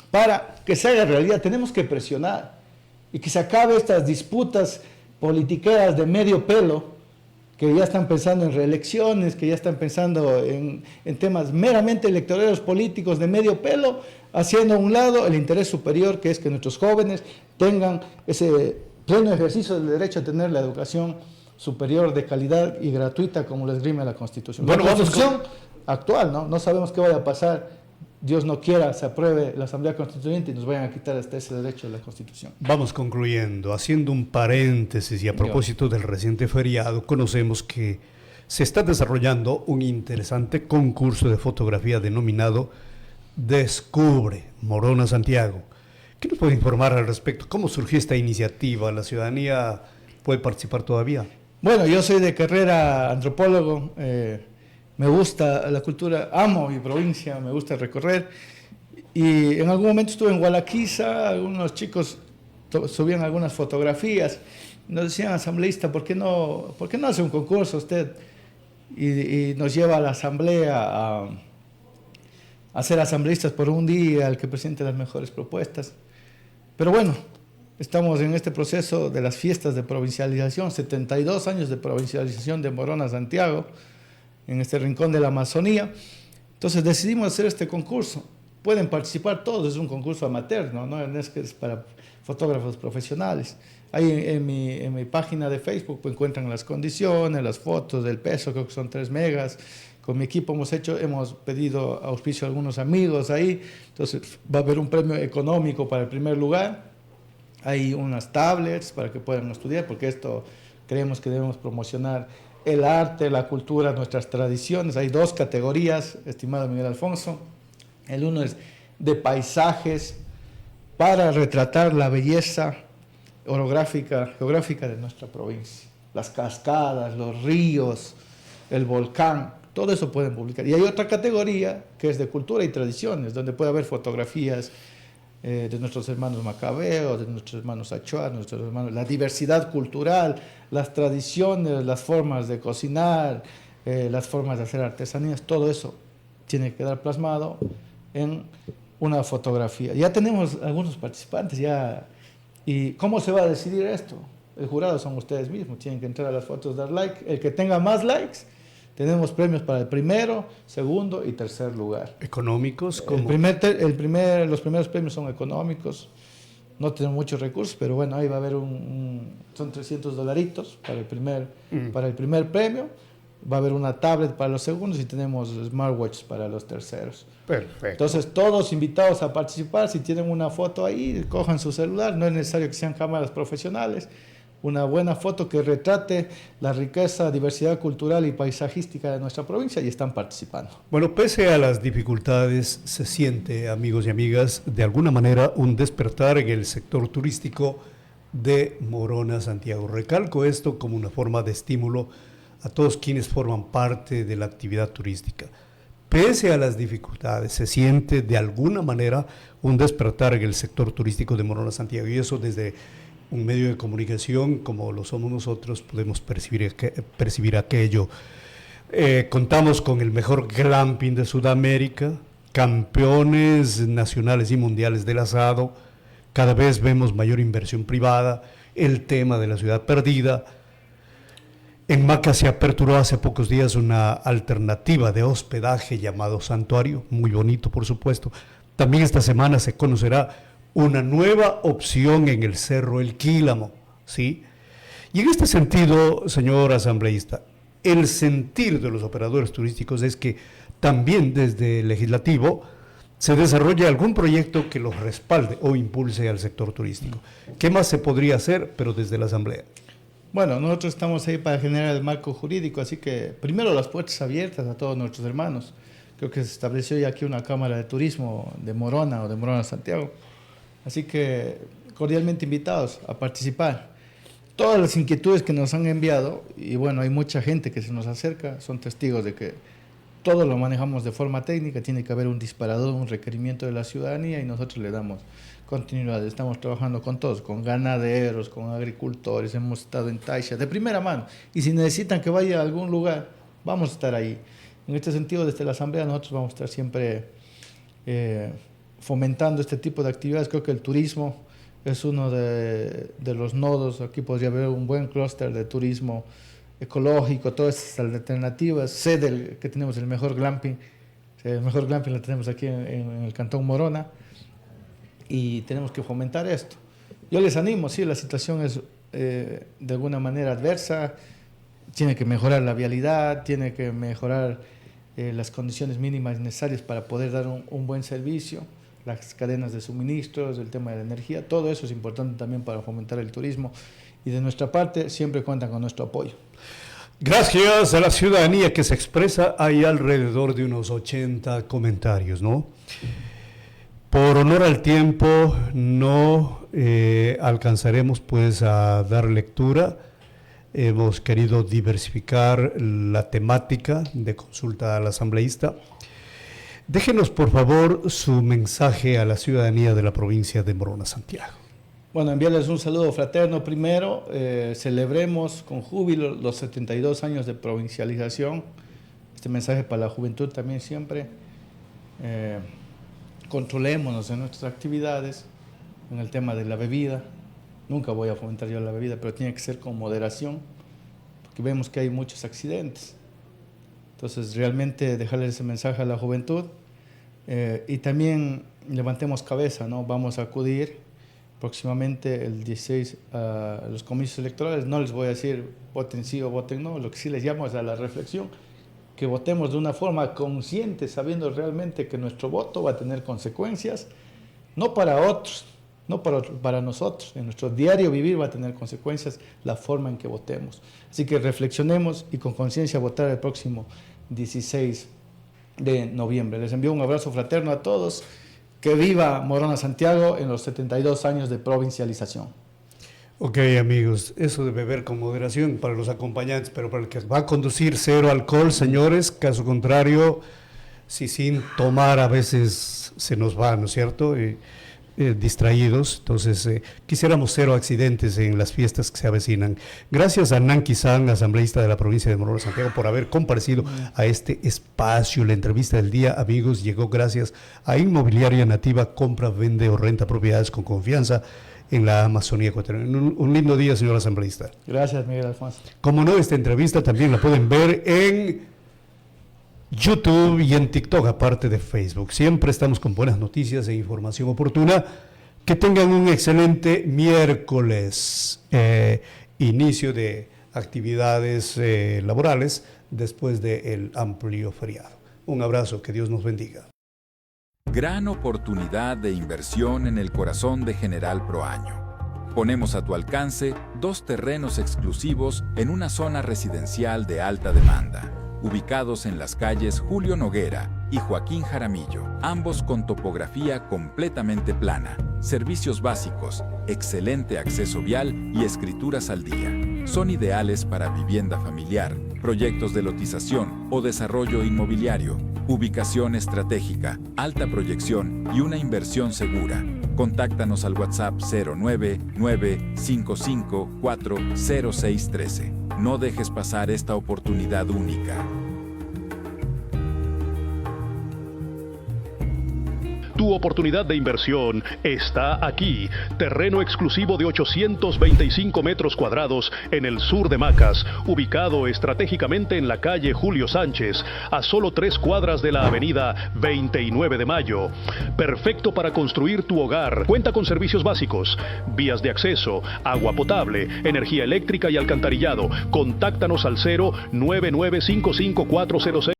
para que se haga realidad. Tenemos que presionar y que se acabe estas disputas politiqueras de medio pelo, que ya están pensando en reelecciones, que ya están pensando en temas meramente electorales políticos de medio pelo, haciendo a un lado el interés superior, que es que nuestros jóvenes tengan ese pleno ejercicio del derecho a tener la educación superior de calidad y gratuita, como les rime la Constitución. Bueno, la Constitución actual, ¿no? No sabemos qué vaya a pasar. Dios no quiera, se apruebe la Asamblea Constituyente y nos vayan a quitar hasta ese derecho de la Constitución. Vamos concluyendo, haciendo un paréntesis, y a propósito del reciente feriado, conocemos que se está desarrollando un interesante concurso de fotografía denominado Descubre Morona Santiago. ¿Qué nos puede informar al respecto? ¿Cómo surgió esta iniciativa? ¿La ciudadanía puede participar todavía? Bueno, yo soy de carrera antropólogo, me gusta la cultura, amo mi provincia, me gusta recorrer, y en algún momento estuve en Gualaquiza, algunos chicos subían algunas fotografías, nos decían, asambleísta, ¿por qué no hace un concurso usted? Y nos lleva a la asamblea a ser asambleístas por un día, al que presente las mejores propuestas. Pero bueno, estamos en este proceso de las fiestas de provincialización, 72 años de provincialización de Morona Santiago, en este rincón de la Amazonía. Entonces decidimos hacer este concurso. Pueden participar todos, es un concurso amateur, no es que es para fotógrafos profesionales. Ahí en mi página de Facebook encuentran las condiciones, las fotos del peso, creo que son 3 megas. Con mi equipo hemos pedido auspicio a algunos amigos ahí, entonces va a haber un premio económico para el primer lugar. Hay unas tablets para que puedan estudiar, porque esto creemos que debemos promocionar el arte, la cultura, nuestras tradiciones. Hay 2 categorías, estimado Miguel Alfonso. El uno es de paisajes para retratar la belleza geográfica de nuestra provincia. Las cascadas, los ríos, el volcán, todo eso pueden publicar. Y hay otra categoría que es de cultura y tradiciones, donde puede haber fotografías de nuestros hermanos macabeos, de nuestros hermanos achuar, la diversidad cultural, las tradiciones, las formas de cocinar, las formas de hacer artesanías, todo eso tiene que quedar plasmado en una fotografía. Ya tenemos algunos participantes, ¿y cómo se va a decidir esto? El jurado son ustedes mismos, tienen que entrar a las fotos, dar like. El que tenga más likes, tenemos premios para el primero, segundo y tercer lugar. ¿Económicos? ¿Cómo? Los primeros premios son económicos, no tenemos muchos recursos, pero bueno, ahí va a haber son $300 para el primer premio, va a haber una tablet para los segundos y tenemos smartwatches para los terceros. Perfecto. Entonces todos invitados a participar, si tienen una foto ahí, cojan su celular, no es necesario que sean cámaras profesionales, una buena foto que retrate la riqueza, diversidad cultural y paisajística de nuestra provincia, y están participando. Bueno, pese a las dificultades, se siente, amigos y amigas, de alguna manera un despertar en el sector turístico de Morona Santiago. Recalco esto como una forma de estímulo a todos quienes forman parte de la actividad turística. Pese a las dificultades, se siente de alguna manera un despertar en el sector turístico de Morona Santiago, y eso desde un medio de comunicación como lo somos nosotros podemos percibir aquello. Contamos con el mejor glamping de Sudamérica, campeones nacionales y mundiales del asado, cada vez vemos mayor inversión privada, el tema de la ciudad perdida. En Macas se aperturó hace pocos días una alternativa de hospedaje llamado Santuario, muy bonito por supuesto. También esta semana se conocerá una nueva opción en el Cerro El Quílamo, ¿sí? Y en este sentido, señor asambleísta, el sentir de los operadores turísticos es que también desde el legislativo se desarrolle algún proyecto que los respalde o impulse al sector turístico. ¿Qué más se podría hacer, pero desde la asamblea? Bueno, nosotros estamos ahí para generar el marco jurídico, así que primero las puertas abiertas a todos nuestros hermanos. Creo que se estableció ya aquí una Cámara de Turismo de Morona o de Morona Santiago. Así que cordialmente invitados a participar. Todas las inquietudes que nos han enviado, y bueno, hay mucha gente que se nos acerca, son testigos de que todo lo manejamos de forma técnica, tiene que haber un disparador, un requerimiento de la ciudadanía y nosotros le damos continuidad. Estamos trabajando con todos, con ganaderos, con agricultores, hemos estado en Taisha de primera mano. Y si necesitan que vaya a algún lugar, vamos a estar ahí. En este sentido, desde la Asamblea nosotros vamos a estar siempre fomentando este tipo de actividades. Creo que el turismo es uno de los nodos. Aquí podría haber un buen clúster de turismo ecológico, todas estas alternativas. Sé que tenemos el mejor glamping. El mejor glamping lo tenemos aquí en el Cantón Morona. Y tenemos que fomentar esto. Yo les animo, sí, la situación es de alguna manera adversa, tiene que mejorar la vialidad, tiene que mejorar las condiciones mínimas necesarias para poder dar un buen servicio, las cadenas de suministros, el tema de la energía, todo eso es importante también para fomentar el turismo y de nuestra parte siempre cuentan con nuestro apoyo. Gracias a la ciudadanía que se expresa, hay alrededor de unos 80 comentarios, ¿no? Por honor al tiempo, no alcanzaremos pues a dar lectura. Hemos querido diversificar la temática de consulta al asambleísta. Déjenos, por favor, su mensaje a la ciudadanía de la provincia de Morona Santiago. Bueno, enviarles un saludo fraterno primero. Celebremos con júbilo los 72 años de provincialización. Este mensaje para la juventud también siempre. Controlémonos en nuestras actividades, en el tema de la bebida. Nunca voy a fomentar yo la bebida, pero tiene que ser con moderación, porque vemos que hay muchos accidentes. Entonces, realmente dejarles ese mensaje a la juventud y también levantemos cabeza, ¿no? Vamos a acudir próximamente el 16 a los comicios electorales. No les voy a decir voten sí o voten no, lo que sí les llamo es a la reflexión, que votemos de una forma consciente, sabiendo realmente que nuestro voto va a tener consecuencias, no para otros, no para nosotros. En nuestro diario vivir va a tener consecuencias la forma en que votemos. Así que reflexionemos y con conciencia votar el próximo 16 de noviembre. Les envío un abrazo fraterno a todos. Que viva Morona Santiago en los 72 años de provincialización. Ok, amigos, eso de beber con moderación para los acompañantes, pero para el que va a conducir, cero alcohol, señores. Caso contrario, si sin tomar a veces se nos va, ¿no es cierto? Distraídos. Entonces, quisiéramos cero accidentes en las fiestas que se avecinan. Gracias a Nanki San, asambleísta de la provincia de Morona Santiago, por haber comparecido a este espacio. La entrevista del día, amigos, llegó gracias a Inmobiliaria Nativa, compra, vende o renta propiedades con confianza en la Amazonía ecuatoriana. Un lindo día, señor asambleísta. Gracias, Miguel Alfonso. Como no, esta entrevista también la pueden ver en YouTube y en TikTok, aparte de Facebook. Siempre estamos con buenas noticias e información oportuna. Que tengan un excelente miércoles, inicio de actividades laborales después del amplio feriado. Un abrazo, que Dios nos bendiga. Gran oportunidad de inversión en el corazón de General Proaño. Ponemos a tu alcance 2 terrenos exclusivos en una zona residencial de alta demanda, ubicados en las calles Julio Noguera y Joaquín Jaramillo, ambos con topografía completamente plana, servicios básicos, excelente acceso vial y escrituras al día. Son ideales para vivienda familiar, proyectos de lotización o desarrollo inmobiliario, ubicación estratégica, alta proyección y una inversión segura. Contáctanos al WhatsApp 099-554-0613. No dejes pasar esta oportunidad única. Tu oportunidad de inversión está aquí. Terreno exclusivo de 825 metros cuadrados en el sur de Macas, ubicado estratégicamente en la calle Julio Sánchez, a solo 3 cuadras de la avenida 29 de Mayo. Perfecto para construir tu hogar. Cuenta con servicios básicos, vías de acceso, agua potable, energía eléctrica y alcantarillado. Contáctanos al 099554006.